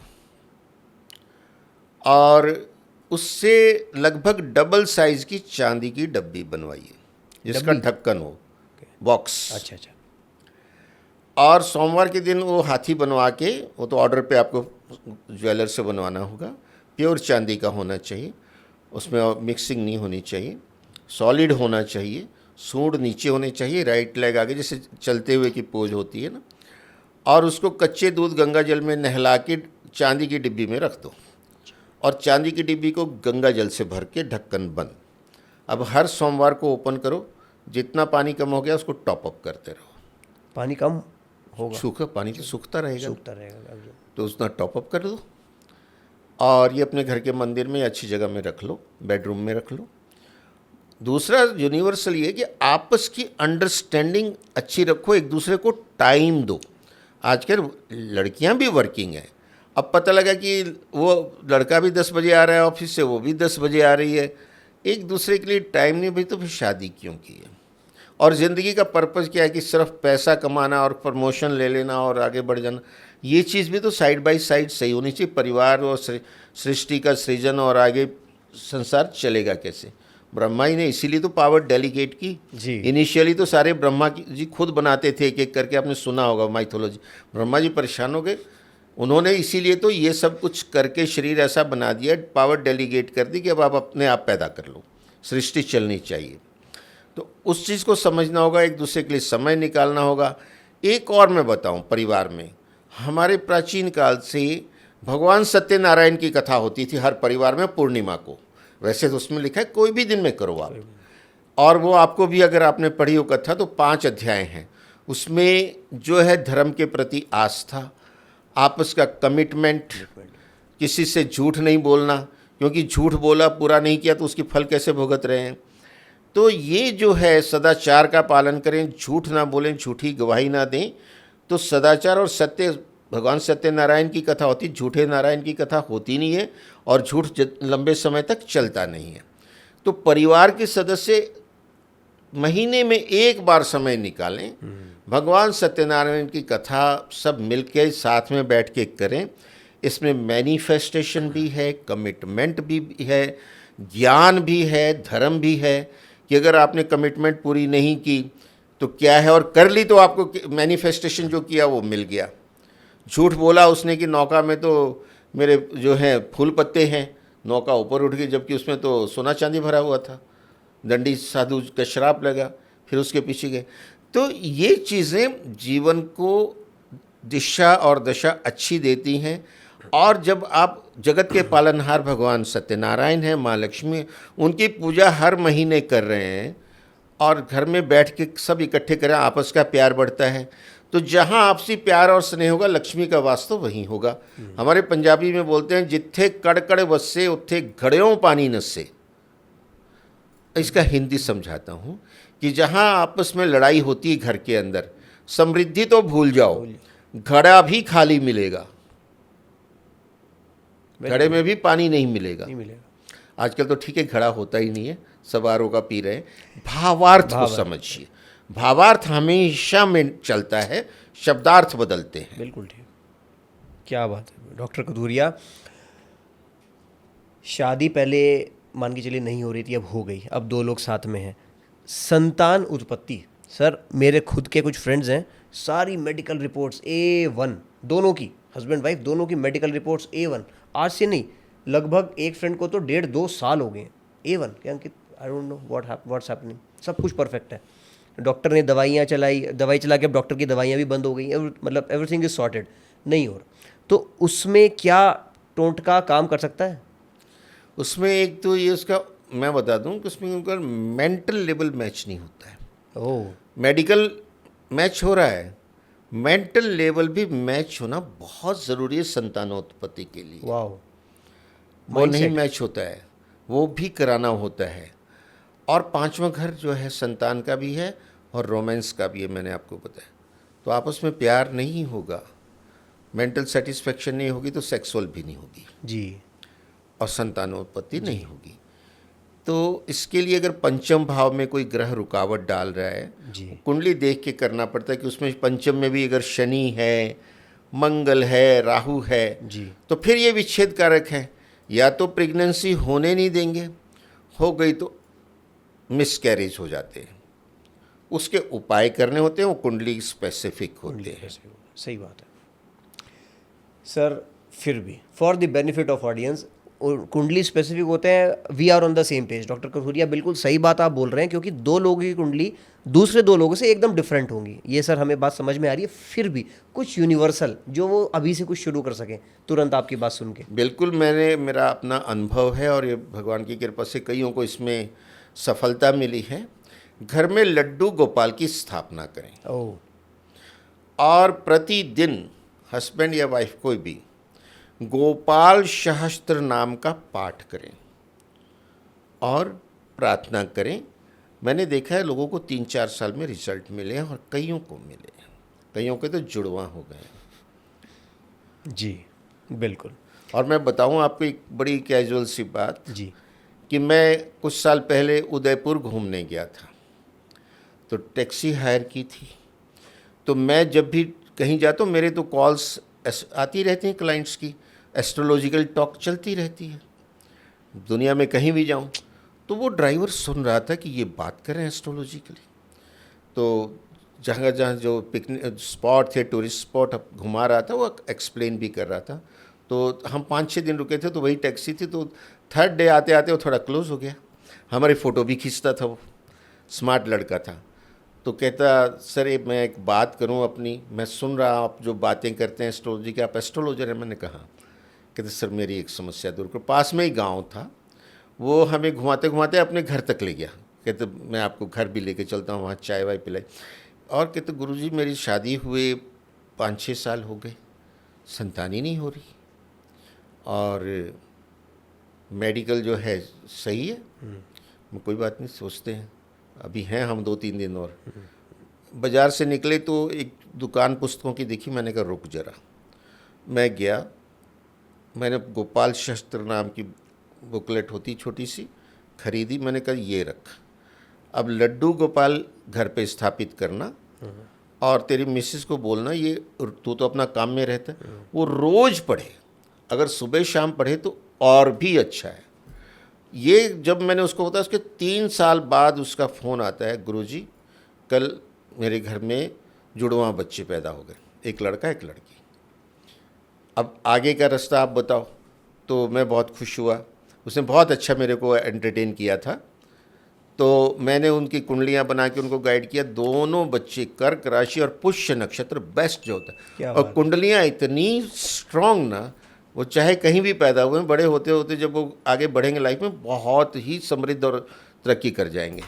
और उससे लगभग डबल साइज की चांदी की डब्बी बनवाइए जिसका ढक्कन हो, बॉक्स। अच्छा। और सोमवार के दिन वो हाथी बनवा के, वो तो ऑर्डर पे आपको ज्वेलर से बनवाना होगा, प्योर चांदी का होना चाहिए, उसमें मिक्सिंग नहीं होनी चाहिए, सॉलिड होना चाहिए, सूंड नीचे होनी चाहिए, राइट लेग आगे, जैसे चलते हुए की पोज होती है ना। और उसको कच्चे दूध गंगा जल में नहला के चांदी की डिब्बी में रख दो, और चांदी की डिब्बी को गंगा जल से भर के ढक्कन बंद। अब हर सोमवार को ओपन करो, जितना पानी कम हो गया उसको टॉप अप करते रहो। पानी कम होगा, सूखा पानी तो सूखता रहेगा, रहेगा। तो उसका टॉप अप कर दो, और ये अपने घर के मंदिर में अच्छी जगह में रख लो, बेडरूम में रख लो। दूसरा यूनिवर्सल ये कि आपस की अंडरस्टैंडिंग अच्छी रखो, एक दूसरे को टाइम दो। आजकल लड़कियां भी वर्किंग हैं, अब पता लगा कि वो लड़का भी 10 बजे आ रहा है ऑफिस से, वो भी 10 बजे आ रही है, एक दूसरे के लिए टाइम नहीं, भाई तो फिर शादी क्यों की है? और ज़िंदगी का पर्पज़ क्या है कि सिर्फ पैसा कमाना और प्रमोशन ले लेना और आगे बढ़ जाना? ये चीज़ भी तो साइड बाय साइड सही होनी चाहिए। परिवार और सृष्टि का सृजन और आगे संसार चलेगा कैसे? ब्रह्मा जी ने इसीलिए तो पावर डेलीगेट की जी। इनिशियली तो सारे ब्रह्मा जी खुद बनाते थे एक एक करके, आपने सुना होगा माइथोलॉजी। ब्रह्मा जी परेशान हो गए, उन्होंने इसीलिए तो ये सब कुछ करके शरीर ऐसा बना दिया, पावर डेलीगेट कर दी कि अब आप अपने आप पैदा कर लो, सृष्टि चलनी चाहिए। तो उस चीज़ को समझना होगा, एक दूसरे के लिए समय निकालना होगा। एक और मैं बताऊं, परिवार में हमारे प्राचीन काल से भगवान सत्यनारायण की कथा होती थी हर परिवार में पूर्णिमा को। वैसे तो उसमें लिखा है कोई भी दिन में करो आप, और वो आपको भी अगर आपने पढ़ी हो कथा तो 5 अध्याय हैं। उसमें जो है धर्म के प्रति आस्था, आपस का कमिटमेंट, किसी से झूठ नहीं बोलना, क्योंकि झूठ बोला पूरा नहीं किया तो उसकी फल कैसे भुगत रहे हैं। तो ये जो है सदाचार का पालन करें, झूठ ना बोलें, झूठी गवाही ना दें। तो सदाचार और सत्य, भगवान सत्यनारायण की कथा होती, झूठे नारायण की कथा होती नहीं है, और झूठ लंबे समय तक चलता नहीं है। तो परिवार के सदस्य महीने में एक बार समय निकालें, भगवान सत्यनारायण की कथा सब मिलकर साथ में बैठ के करें। इसमें मैनिफेस्टेशन भी है, कमिटमेंट भी है, ज्ञान भी है, धर्म भी है कि अगर आपने कमिटमेंट पूरी नहीं की तो क्या है, और कर ली तो आपको मैनिफेस्टेशन जो किया वो मिल गया। झूठ बोला उसने कि नौका में तो मेरे जो हैं फूल पत्ते हैं, नौका ऊपर उठ गई, जबकि उसमें तो सोना चांदी भरा हुआ था। दंडी साधु का श्राप लगा, फिर उसके पीछे गए। तो ये चीज़ें जीवन को दिशा और दशा अच्छी देती हैं। और जब आप जगत के पालनहार भगवान सत्यनारायण हैं, माँ लक्ष्मी, उनकी पूजा हर महीने कर रहे हैं और घर में बैठ के सब इकट्ठे करें, आपस का प्यार बढ़ता है। तो जहाँ आपसी प्यार और स्नेह होगा, लक्ष्मी का वास तो वहीं होगा। हमारे पंजाबी में बोलते हैं, जिथे कड़कड़ वसे उत्थे घड़ियों पानी नसे। इसका हिंदी समझाता हूँ कि जहाँ आपस में लड़ाई होती है घर के अंदर, समृद्धि तो भूल जाओ, घड़ा भी खाली मिलेगा, घड़े में भी पानी नहीं मिलेगा। आजकल तो ठीक है, घड़ा होता ही नहीं है, सब आरओ का पी रहे हैं। भावार्थ को समझिए, भावार्थ हमेशा में चलता है, शब्दार्थ बदलते हैं। बिल्कुल ठीक, क्या बात है डॉक्टर कथूरिया। शादी पहले मान के चलिए नहीं हो रही थी, अब हो गई, अब 2 लोग साथ में हैं। संतान उत्पत्ति, सर मेरे खुद के कुछ फ्रेंड्स हैं, सारी मेडिकल रिपोर्ट्स A1, दोनों की, हस्बैंड वाइफ दोनों की मेडिकल रिपोर्ट्स A1। आज से नहीं, लगभग एक फ्रेंड को तो 1.5-2 साल हो गए A1 क्या Ankit, I don't know what's happening, सब कुछ परफेक्ट है। डॉक्टर ने दवाइयाँ चलाई, दवाई चला के अब डॉक्टर की दवाइयाँ भी बंद हो गई, मतलब एवरीथिंग इज सॉर्टेड, नहीं हो रहा। तो उसमें क्या टोटका काम कर सकता है? उसमें एक तो ये उसका मैं बता दूं कि उसमें उनका मेंटल लेवल मैच नहीं होता है। ओह, मेडिकल मैच हो रहा है, मेंटल लेवल भी मैच होना बहुत ज़रूरी है संतानोत्पत्ति के लिए। वाह, वो नहीं मैच होता है, वो भी कराना होता है। और 5वां घर जो है संतान का भी है और रोमांस का भी है, मैंने आपको बताया। तो आपस में प्यार नहीं होगा, मेंटल सेटिस्फेक्शन नहीं होगी, तो सेक्सुअल भी नहीं होगी जी, और संतानोत्पत्ति नहीं होगी। तो इसके लिए अगर पंचम भाव में कोई ग्रह रुकावट डाल रहा है, जी, कुंडली देख के करना पड़ता है कि उसमें पंचम में भी अगर शनि है, मंगल है, राहु है, जी, तो फिर ये विच्छेद कारक है। या तो प्रेगनेंसी होने नहीं देंगे, हो गई तो मिसकैरेज हो जाते हैं, उसके उपाय करने होते हैं, वो कुंडली स्पेसिफिक होते हैं। सही बात है सर। फिर भी for the benefit of audience, कुंडली स्पेसिफिक होते हैं, we are on the same page. Doctor Kathuria बिल्कुल सही बात आप बोल रहे हैं, क्योंकि 2 लोगों की कुंडली दूसरे 2 लोगों से एकदम डिफरेंट होंगी, ये सर हमें बात समझ में आ रही है। फिर भी कुछ यूनिवर्सल जो वो अभी से कुछ शुरू कर सकें तुरंत आपकी बात सुन के। बिल्कुल, मेरा अपना अनुभव है और ये भगवान की कृपा से कईयों को इसमें सफलता मिली है। घर में लड्डू गोपाल की स्थापना करें ओह, और प्रतिदिन हस्बैंड या वाइफ कोई भी गोपाल सहस्त्र नाम का पाठ करें और प्रार्थना करें। मैंने देखा है लोगों को 3-4 साल में रिजल्ट मिले हैं और कईयों को मिले हैं, कईयों के तो जुड़वा हो गए। जी बिल्कुल। और मैं बताऊं आपको एक बड़ी कैजुअल सी बात, जी, कि मैं कुछ साल पहले उदयपुर घूमने गया था, तो टैक्सी हायर की थी। तो मैं जब भी कहीं जाता हूँ, मेरे तो कॉल्स आती रहती हैं क्लाइंट्स की, एस्ट्रोलॉजिकल टॉक चलती रहती है, दुनिया में कहीं भी जाऊँ। तो वो ड्राइवर सुन रहा था कि ये बात कर रहे हैं एस्ट्रोलॉजिकली। तो जहाँ जहाँ जो पिकनिक स्पॉट थे, टूरिस्ट स्पॉट घुमा रहा था, वो एक्सप्लेन भी कर रहा था। तो हम 5-6 दिन रुके थे, तो वही टैक्सी थी। तो 3rd डे आते आते वो थोड़ा क्लोज हो गया, हमारी फ़ोटो भी खींचता था, वो स्मार्ट लड़का था। तो कहता, सर ये मैं एक बात करूं अपनी, मैं सुन रहा आप जो बातें करते हैं एस्ट्रोलॉजी के, आप एस्ट्रोलॉजर हैं? मैंने कहा। कहते सर मेरी एक समस्या दूर करो। पास में ही गांव था, वो हमें घुमाते घुमाते अपने घर तक ले गया। कहते मैं आपको घर भी लेके चलता हूँ, वहाँ चाय वाय पिलाई। और कहते गुरुजी मेरी शादी हुए 5-6 साल हो गए, संतान ही नहीं हो रही, और मेडिकल जो है सही है। कोई बात नहीं, सोचते हैं, अभी हैं हम 2-3 दिन और। बाज़ार से निकले तो एक दुकान पुस्तकों की दिखी, मैंने कहा रुक जरा। मैं गया, मैंने गोपाल शस्त्र नाम की बुकलेट होती छोटी सी, खरीदी। मैंने कहा ये रख, अब लड्डू गोपाल घर पे स्थापित करना और तेरी मिसेस को बोलना, ये तू तो अपना काम में रहता है, वो रोज़ पढ़े, अगर सुबह शाम पढ़े तो और भी अच्छा है। ये जब मैंने उसको बताया, उसके 3 साल बाद उसका फ़ोन आता है, गुरुजी कल मेरे घर में जुड़वा बच्चे पैदा हो गए, एक लड़का एक लड़की, अब आगे का रास्ता आप बताओ। तो मैं बहुत खुश हुआ, उसने बहुत अच्छा मेरे को एंटरटेन किया था। तो मैंने उनकी कुंडलियां बना के उनको गाइड किया। दोनों बच्चे कर्क राशि और पुष्य नक्षत्र बेस्ट जो होता है, क्या और बात। कुंडलियां इतनी स्ट्रांग ना, वो चाहे कहीं भी पैदा हुए, बड़े होते होते जब वो आगे बढ़ेंगे लाइफ में बहुत ही समृद्ध और तरक्की कर जाएंगे।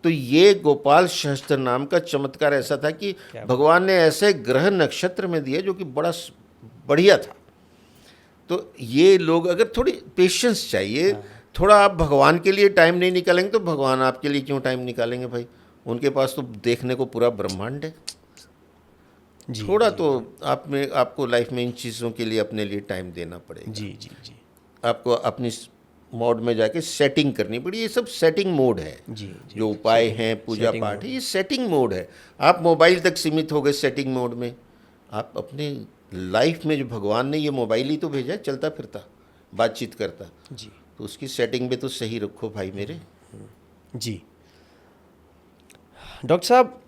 तो ये गोपाल सहस्त्र नाम का चमत्कार ऐसा था कि भगवान ने ऐसे ग्रह नक्षत्र में दिए जो कि बड़ा बढ़िया था। तो ये लोग अगर थोड़ी पेशेंस चाहिए, थोड़ा आप भगवान के लिए टाइम नहीं निकालेंगे तो भगवान आपके लिए क्यों टाइम निकालेंगे भाई? उनके पास तो देखने को पूरा ब्रह्मांड है। जी थोड़ा तो आपको लाइफ में इन चीज़ों के लिए अपने लिए टाइम देना पड़ेगा। जी जी जी आपको अपनी मोड में जाके सेटिंग करनी पड़ी। ये सब सेटिंग मोड है। जी जी। जो उपाय हैं, पूजा setting पाठ है, ये सेटिंग मोड है। आप मोबाइल तक सीमित हो गए सेटिंग मोड में। आप अपने लाइफ में जो भगवान ने ये मोबाइल ही तो भेजा है, चलता फिरता बातचीत करता, जी तो उसकी सेटिंग भी तो सही रखो भाई मेरे। जी। डॉक्टर साहब,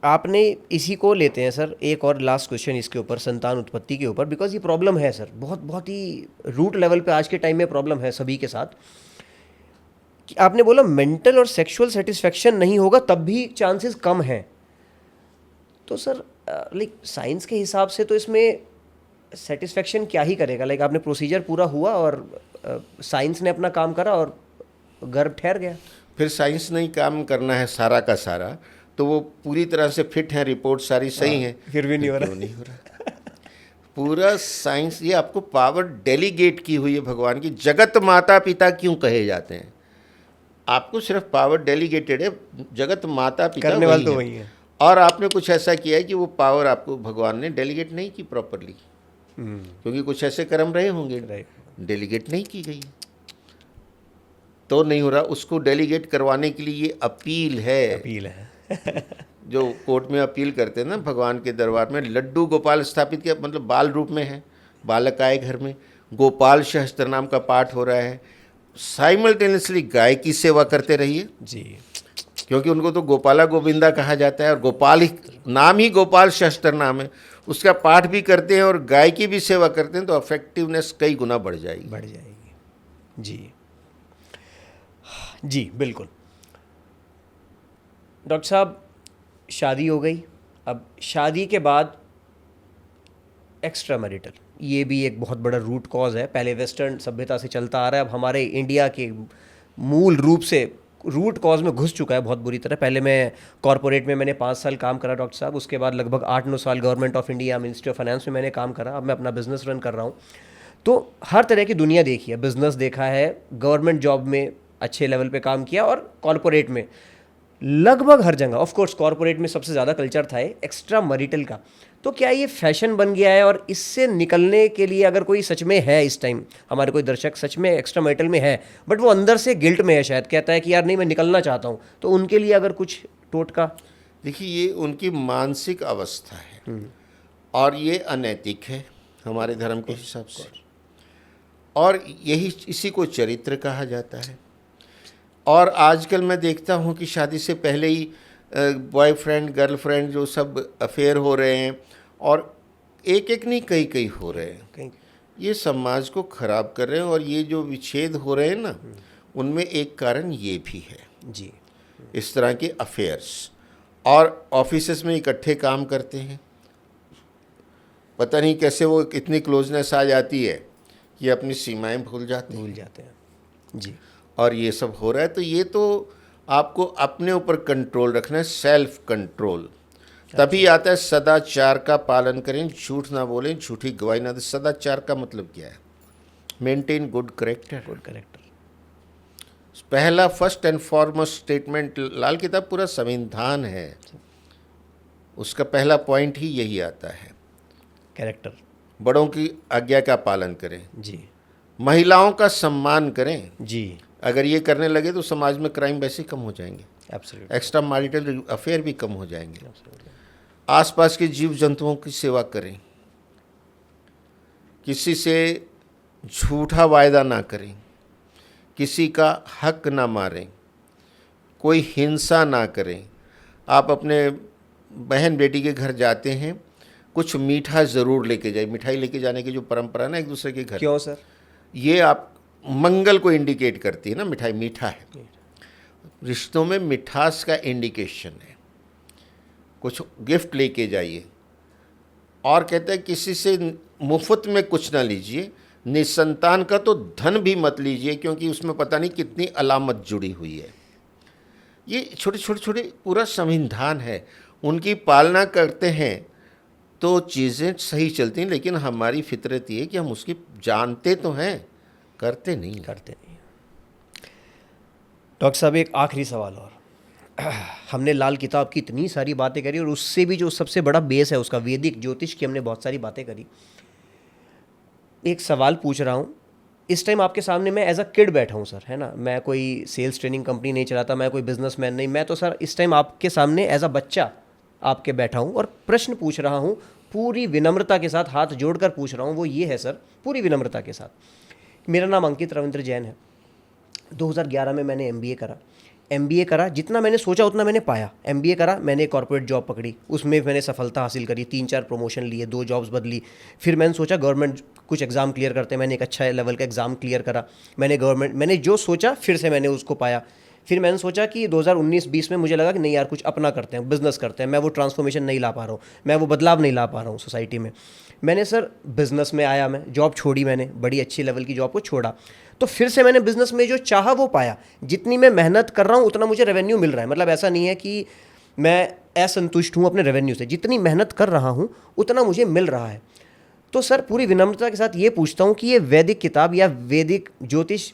आपने इसी को लेते हैं सर, एक और लास्ट क्वेश्चन इसके ऊपर, संतान उत्पत्ति के ऊपर, बिकॉज ये प्रॉब्लम है सर, बहुत बहुत ही रूट लेवल पे आज के टाइम में प्रॉब्लम है सभी के साथ। कि आपने बोला मेंटल और सेक्सुअल सेटिस्फेक्शन नहीं होगा तब भी चांसेस कम हैं, तो सर लाइक साइंस के हिसाब से तो इसमें सेटिस्फेक्शन क्या ही करेगा? लाइक आपने प्रोसीजर पूरा हुआ और साइंस ने अपना काम करा और गर्भ ठहर गया। फिर साइंस नहीं काम करना है सारा का सारा, तो वो पूरी तरह से फिट है, रिपोर्ट सारी सही है, फिर भी नहीं हो रहा। क्यों नहीं हो रहा? पूरा साइंस, ये आपको पावर डेलीगेट की हुई है भगवान की। जगत माता पिता क्यों कहे जाते हैं? आपको सिर्फ पावर डेलीगेटेड है, जगत माता पिता करने वाले तो वही है। और आपने कुछ ऐसा किया है कि वो पावर आपको भगवान ने डेलीगेट नहीं की प्रॉपरली, क्योंकि कुछ ऐसे कर्म रहे होंगे, डेलीगेट नहीं की गई, तो नहीं हो रहा। उसको डेलीगेट करवाने के लिए ये अपील है। जो कोर्ट में अपील करते हैं ना, भगवान के दरबार में लड्डू गोपाल स्थापित किया, मतलब बाल रूप में है, बालक आए घर में, गोपाल सहस्त्र नाम का पाठ हो रहा है, साइमल्टेनियसली गाय की सेवा करते रहिए जी, क्योंकि उनको तो गोपाला गोविंदा कहा जाता है, और गोपाल ही नाम ही गोपाल सहस्त्र नाम है। उसका पाठ भी करते हैं और गाय की भी सेवा करते हैं, तो इफेक्टिवनेस कई गुना बढ़ जाएगी। जी जी बिल्कुल। डॉक्टर साहब, शादी हो गई, अब शादी के बाद एक्स्ट्रा मैरिटल, ये भी एक बहुत बड़ा रूट कॉज है। पहले वेस्टर्न सभ्यता से चलता आ रहा है, अब हमारे इंडिया के मूल रूप से रूट कॉज में घुस चुका है बहुत बुरी तरह। पहले मैं कॉरपोरेट में मैंने 5 साल काम करा डॉक्टर साहब, उसके बाद लगभग 8-9 साल government of India ministry of finance में मैंने काम करा। अब मैं अपना बिजनेस रन कर रहा हूँ, तो हर तरह की दुनिया देखी है, बिजनेस देखा है, गवर्नमेंट जॉब में अच्छे लेवल पे काम किया और कॉरपोरेट में लगभग हर जगह। ऑफ कोर्स कॉरपोरेट में सबसे ज़्यादा कल्चर था एक्स्ट्रा मैरिटल का। तो क्या ये फैशन बन गया है, और इससे निकलने के लिए अगर कोई सच में है इस टाइम, हमारे कोई दर्शक सच में एक्स्ट्रा मैरिटल में है बट वो अंदर से गिल्ट में है, शायद कहता है कि यार नहीं मैं निकलना चाहता हूँ, तो उनके लिए अगर कुछ टोटका? देखिए, ये उनकी मानसिक अवस्था है और ये अनैतिक है हमारे धर्म के हिसाब से, और यही इसी को चरित्र कहा जाता है। और आजकल मैं देखता हूँ कि शादी से पहले ही बॉयफ्रेंड गर्लफ्रेंड जो सब अफेयर हो रहे हैं, और एक एक नहीं कई कई हो रहे हैं, ये समाज को खराब कर रहे हैं। और ये जो विच्छेद हो रहे हैं ना, उनमें एक कारण ये भी है जी, इस तरह के अफेयर्स। और ऑफिसेस में इकट्ठे काम करते हैं, पता नहीं कैसे वो इतनी क्लोजनेस आ जाती है कि अपनी सीमाएं भूल जाते हैं। जी, और ये सब हो रहा है। तो ये तो आपको अपने ऊपर कंट्रोल रखना है, सेल्फ कंट्रोल, तभी आता है। सदाचार का पालन करें, झूठ ना बोलें, झूठी गवाही ना दें। सदाचार का मतलब क्या है? Maintain good character. पहला फर्स्ट एंड फॉरमोस्ट स्टेटमेंट, लाल किताब पूरा संविधान है, उसका पहला पॉइंट ही यही आता है, कैरेक्टर। बड़ों की आज्ञा का पालन करें जी, महिलाओं का सम्मान करें जी। अगर ये करने लगे तो समाज में क्राइम वैसे कम हो जाएंगे, एब्सोल्युटली, एक्स्ट्रा मैरिटल अफेयर भी कम हो जाएंगे। आसपास के जीव जंतुओं की सेवा करें, किसी से झूठा वायदा ना करें, किसी का हक ना मारें, कोई हिंसा ना करें। आप अपने बहन बेटी के घर जाते हैं, कुछ मीठा ज़रूर लेके जाए। मिठाई लेके जाने की जो परंपरा ना एक दूसरे के घर, क्यों सर? ये आप मंगल को इंडिकेट करती है ना, मिठाई मीठा है। रिश्तों में मिठास का इंडिकेशन है। कुछ गिफ्ट लेके जाइए, और कहते हैं किसी से मुफ्त में कुछ ना लीजिए, निसंतान का तो धन भी मत लीजिए, क्योंकि उसमें पता नहीं कितनी अलामत जुड़ी हुई है। ये छोटे छोटे छोटे पूरा संविधान है, उनकी पालना करते हैं तो चीज़ें सही चलती हैं। लेकिन हमारी फितरत ये है कि हम उसकी जानते तो हैं, करते नहीं। डॉक्टर साहब, एक आखिरी सवाल और। हमने लाल किताब की इतनी सारी बातें करी, और उससे भी जो सबसे बड़ा बेस है उसका वैदिक ज्योतिष की हमने बहुत सारी बातें करी। एक सवाल पूछ रहा हूँ, इस टाइम आपके सामने मैं एज अ किड बैठा हूँ सर, है ना, मैं कोई सेल्स ट्रेनिंग कंपनी नहीं चलाता, मैं कोई बिजनेसमैन नहीं, मैं तो सर इस टाइम आपके सामने एज अ बच्चा आपके बैठा हूँ और प्रश्न पूछ रहा हूँ, पूरी विनम्रता के साथ हाथ जोड़कर पूछ रहा हूँ। वो ये है सर, पूरी विनम्रता के साथ, मेरा नाम अंकित रविंद्र जैन है। 2011 में मैंने MBA करा, जितना मैंने सोचा उतना मैंने पाया। MBA करा, मैंने कॉर्पोरेट जॉब पकड़ी, उसमें मैंने सफलता हासिल करी, 3-4 प्रमोशन लिए, 2 जॉब्स बदली। फिर मैंने सोचा गवर्नमेंट कुछ एग्ज़ाम क्लियर करते हैं, मैंने एक अच्छा लेवल का एग्ज़ाम क्लियर करा, मैंने जो सोचा फिर से मैंने उसको पाया। फिर मैंने सोचा कि 2019-20 में मुझे लगा कि नहीं यार, कुछ अपना करते हैं, बिज़नेस करते हैं। मैं वो ट्रांसफॉर्मेशन नहीं ला पा रहा हूँ, मैं वो बदलाव नहीं ला पा रहा हूँ सोसाइटी में। मैंने सर बिज़नेस में आया, मैं जॉब छोड़ी, मैंने बड़ी अच्छी लेवल की जॉब को छोड़ा, तो फिर से मैंने बिज़नेस में जो चाहा वो पाया। जितनी मैं मेहनत कर रहा हूँ उतना मुझे रेवेन्यू मिल रहा है। मतलब ऐसा नहीं है कि मैं असंतुष्ट हूँ अपने रेवेन्यू से, जितनी मेहनत कर रहा हूँ उतना मुझे मिल रहा है। तो सर पूरी विनम्रता के साथ ये पूछता हूँ कि ये वैदिक किताब या वैदिक ज्योतिष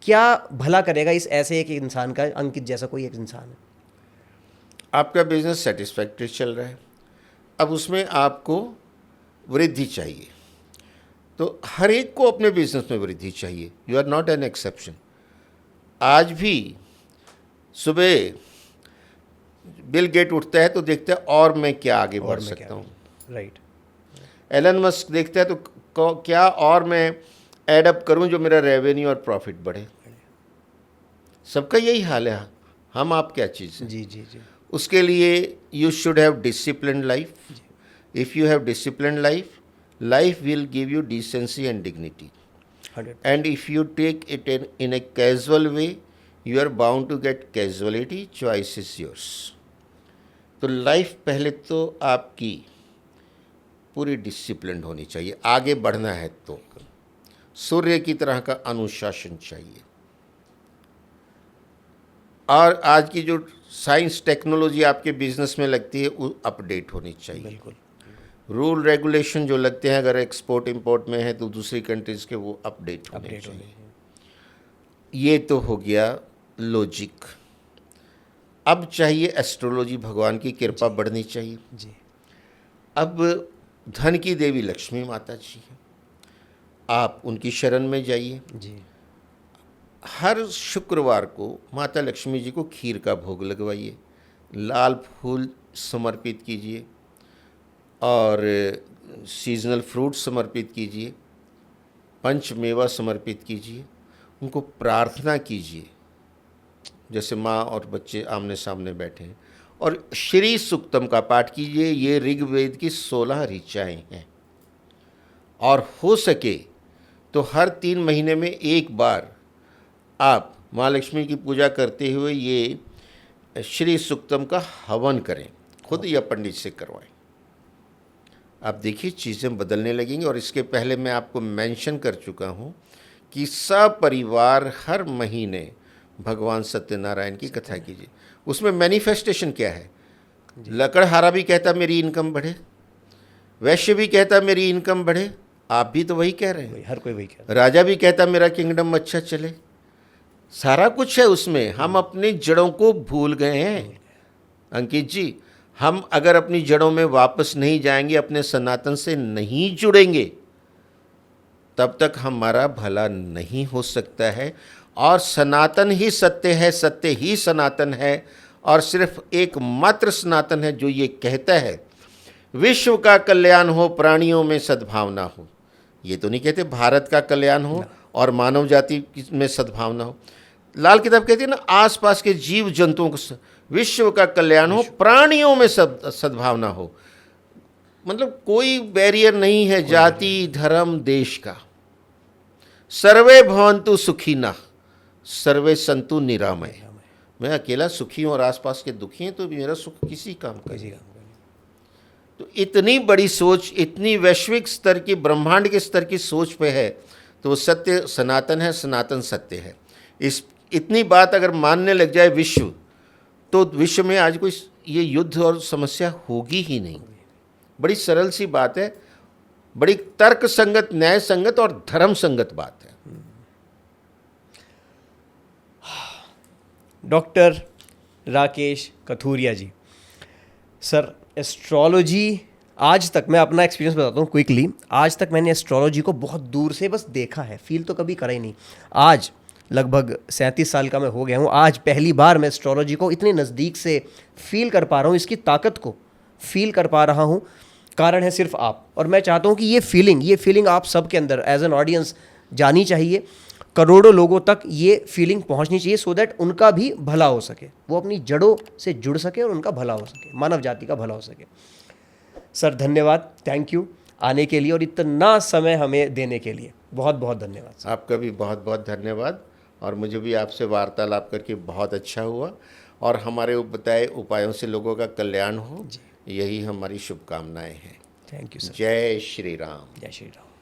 क्या भला करेगा इस ऐसे एक इंसान का, अंकित जैसा कोई एक इंसान है। आपका बिजनेस सेटिस्फैक्ट्री चल रहा है, अब उसमें आपको वृद्धि चाहिए, तो हर एक को अपने बिजनेस में वृद्धि चाहिए। You are not an exception. आज भी सुबह बिल गेट उठता है तो देखता है और मैं क्या आगे बढ़ सकता हूँ। राइट। एलन मस्क देखता है तो क्या और मैं एडअप करूँ जो मेरा रेवेन्यू और प्रॉफिट बढ़े। सबका यही हाल है। हम आप क्या चीज़ है? जी जी जी। उसके लिए you should have disciplined life. If you have disciplined life, life will give you decency and dignity. 100%. And if you take it in a casual way, you are bound to get casualty. Choice is yours. तो life पहले तो आपकी पूरी discipline होनी चाहिए। आगे बढ़ना है तो सूर्य की तरह का अनुशासन चाहिए। और आज की जो साइंस टेक्नोलॉजी आपके बिजनेस में लगती है वो अपडेट होनी चाहिए। बिल्कुल। रूल रेगुलेशन जो लगते हैं अगर एक्सपोर्ट इंपोर्ट में है तो दूसरी कंट्रीज़ के वो अपडेट होने चाहिए। ये तो हो गया लॉजिक। अब चाहिए एस्ट्रोलॉजी, भगवान की कृपा बढ़नी चाहिए जी। अब धन की देवी लक्ष्मी माता जी हैं, आप उनकी शरण में जाइए जी। हर शुक्रवार को माता लक्ष्मी जी को खीर का भोग लगवाइए, लाल फूल समर्पित कीजिए और सीजनल फ्रूट समर्पित कीजिए, पंचमेवा समर्पित कीजिए, उनको प्रार्थना कीजिए जैसे माँ और बच्चे आमने सामने बैठे हैं, और श्री सुक्तम का पाठ कीजिए। ये ऋग्वेद की 16 ऋचाएँ हैं और हो सके तो हर 3 महीने में एक बार आप माँ लक्ष्मी की पूजा करते हुए ये श्री सुक्तम का हवन करें, खुद या पंडित से करवाएं। आप देखिए चीज़ें बदलने लगेंगी। और इसके पहले मैं आपको मेंशन कर चुका हूँ कि सपरिवार हर महीने भगवान सत्यनारायण की कथा कीजिए। उसमें मैनिफेस्टेशन क्या है? लकड़हारा भी कहता मेरी इनकम बढ़े, वैश्य भी कहता मेरी इनकम बढ़े, आप भी तो वही कह रहे हैं, हर कोई वही कह रहा है। राजा भी कहता मेरा किंगडम अच्छा चले। सारा कुछ है उसमें। हम अपनी जड़ों को भूल गए हैं अंकित जी। हम अगर अपनी जड़ों में वापस नहीं जाएंगे, अपने सनातन से नहीं जुड़ेंगे, तब तक हमारा भला नहीं हो सकता है। और सनातन ही सत्य है, सत्य ही सनातन है, और सिर्फ एक मात्र सनातन है जो ये कहता है विश्व का कल्याण हो, प्राणियों में सद्भावना हो। ये तो नहीं कहते भारत का कल्याण हो और मानव जाति में सद्भावना हो। लाल किताब कहती है ना, आसपास के जीव जंतुओं को विश्व का कल्याण हो, प्राणियों में सद्भावना हो। मतलब कोई बैरियर नहीं है जाति धर्म देश का। सर्वे भवन्तु सुखिनः सर्वे सन्तु निरामय। मैं अकेला सुखी हूँ और आसपास के दुखी हैं तो मेरा सुख किसी काम का नहीं। तो इतनी बड़ी सोच, इतनी वैश्विक स्तर की, ब्रह्मांड के स्तर की सोच पे है, तो वो सत्य सनातन है, सनातन सत्य है। इस इतनी बात अगर मानने लग जाए विश्व, तो विश्व में आज कोई ये युद्ध और समस्या होगी ही नहीं। बड़ी सरल सी बात है, बड़ी तर्क संगत, न्याय संगत और धर्म संगत बात है। डॉक्टर राकेश कथूरिया जी, सर एस्ट्रोलॉजी, आज तक मैं अपना एक्सपीरियंस बताता हूँ क्विकली, आज तक मैंने एस्ट्रोलॉजी को बहुत दूर से बस देखा है, फील तो कभी करा ही नहीं। आज लगभग 37 साल का मैं हो गया हूँ, आज पहली बार मैं एस्ट्रोलॉजी को इतने नज़दीक से फील कर पा रहा हूँ, इसकी ताकत को फील कर पा रहा हूँ। कारण है सिर्फ आप, और मैं चाहता हूँ कि ये फीलिंग आप सबके अंदर एज एन ऑडियंस जानी चाहिए, करोड़ों लोगों तक ये फीलिंग पहुंचनी चाहिए, सो दैट उनका भी भला हो सके, वो अपनी जड़ों से जुड़ सके और उनका भला हो सके, मानव जाति का भला हो सके। सर धन्यवाद, थैंक यू आने के लिए और इतना समय हमें देने के लिए, बहुत बहुत धन्यवाद सर। आपका भी बहुत बहुत धन्यवाद, और मुझे भी आपसे वार्तालाप करके बहुत अच्छा हुआ, और हमारे बताए उपायों से लोगों का कल्याण हो, यही हमारी शुभकामनाएं हैं। Thank you sir. जय श्री राम। जय श्री राम।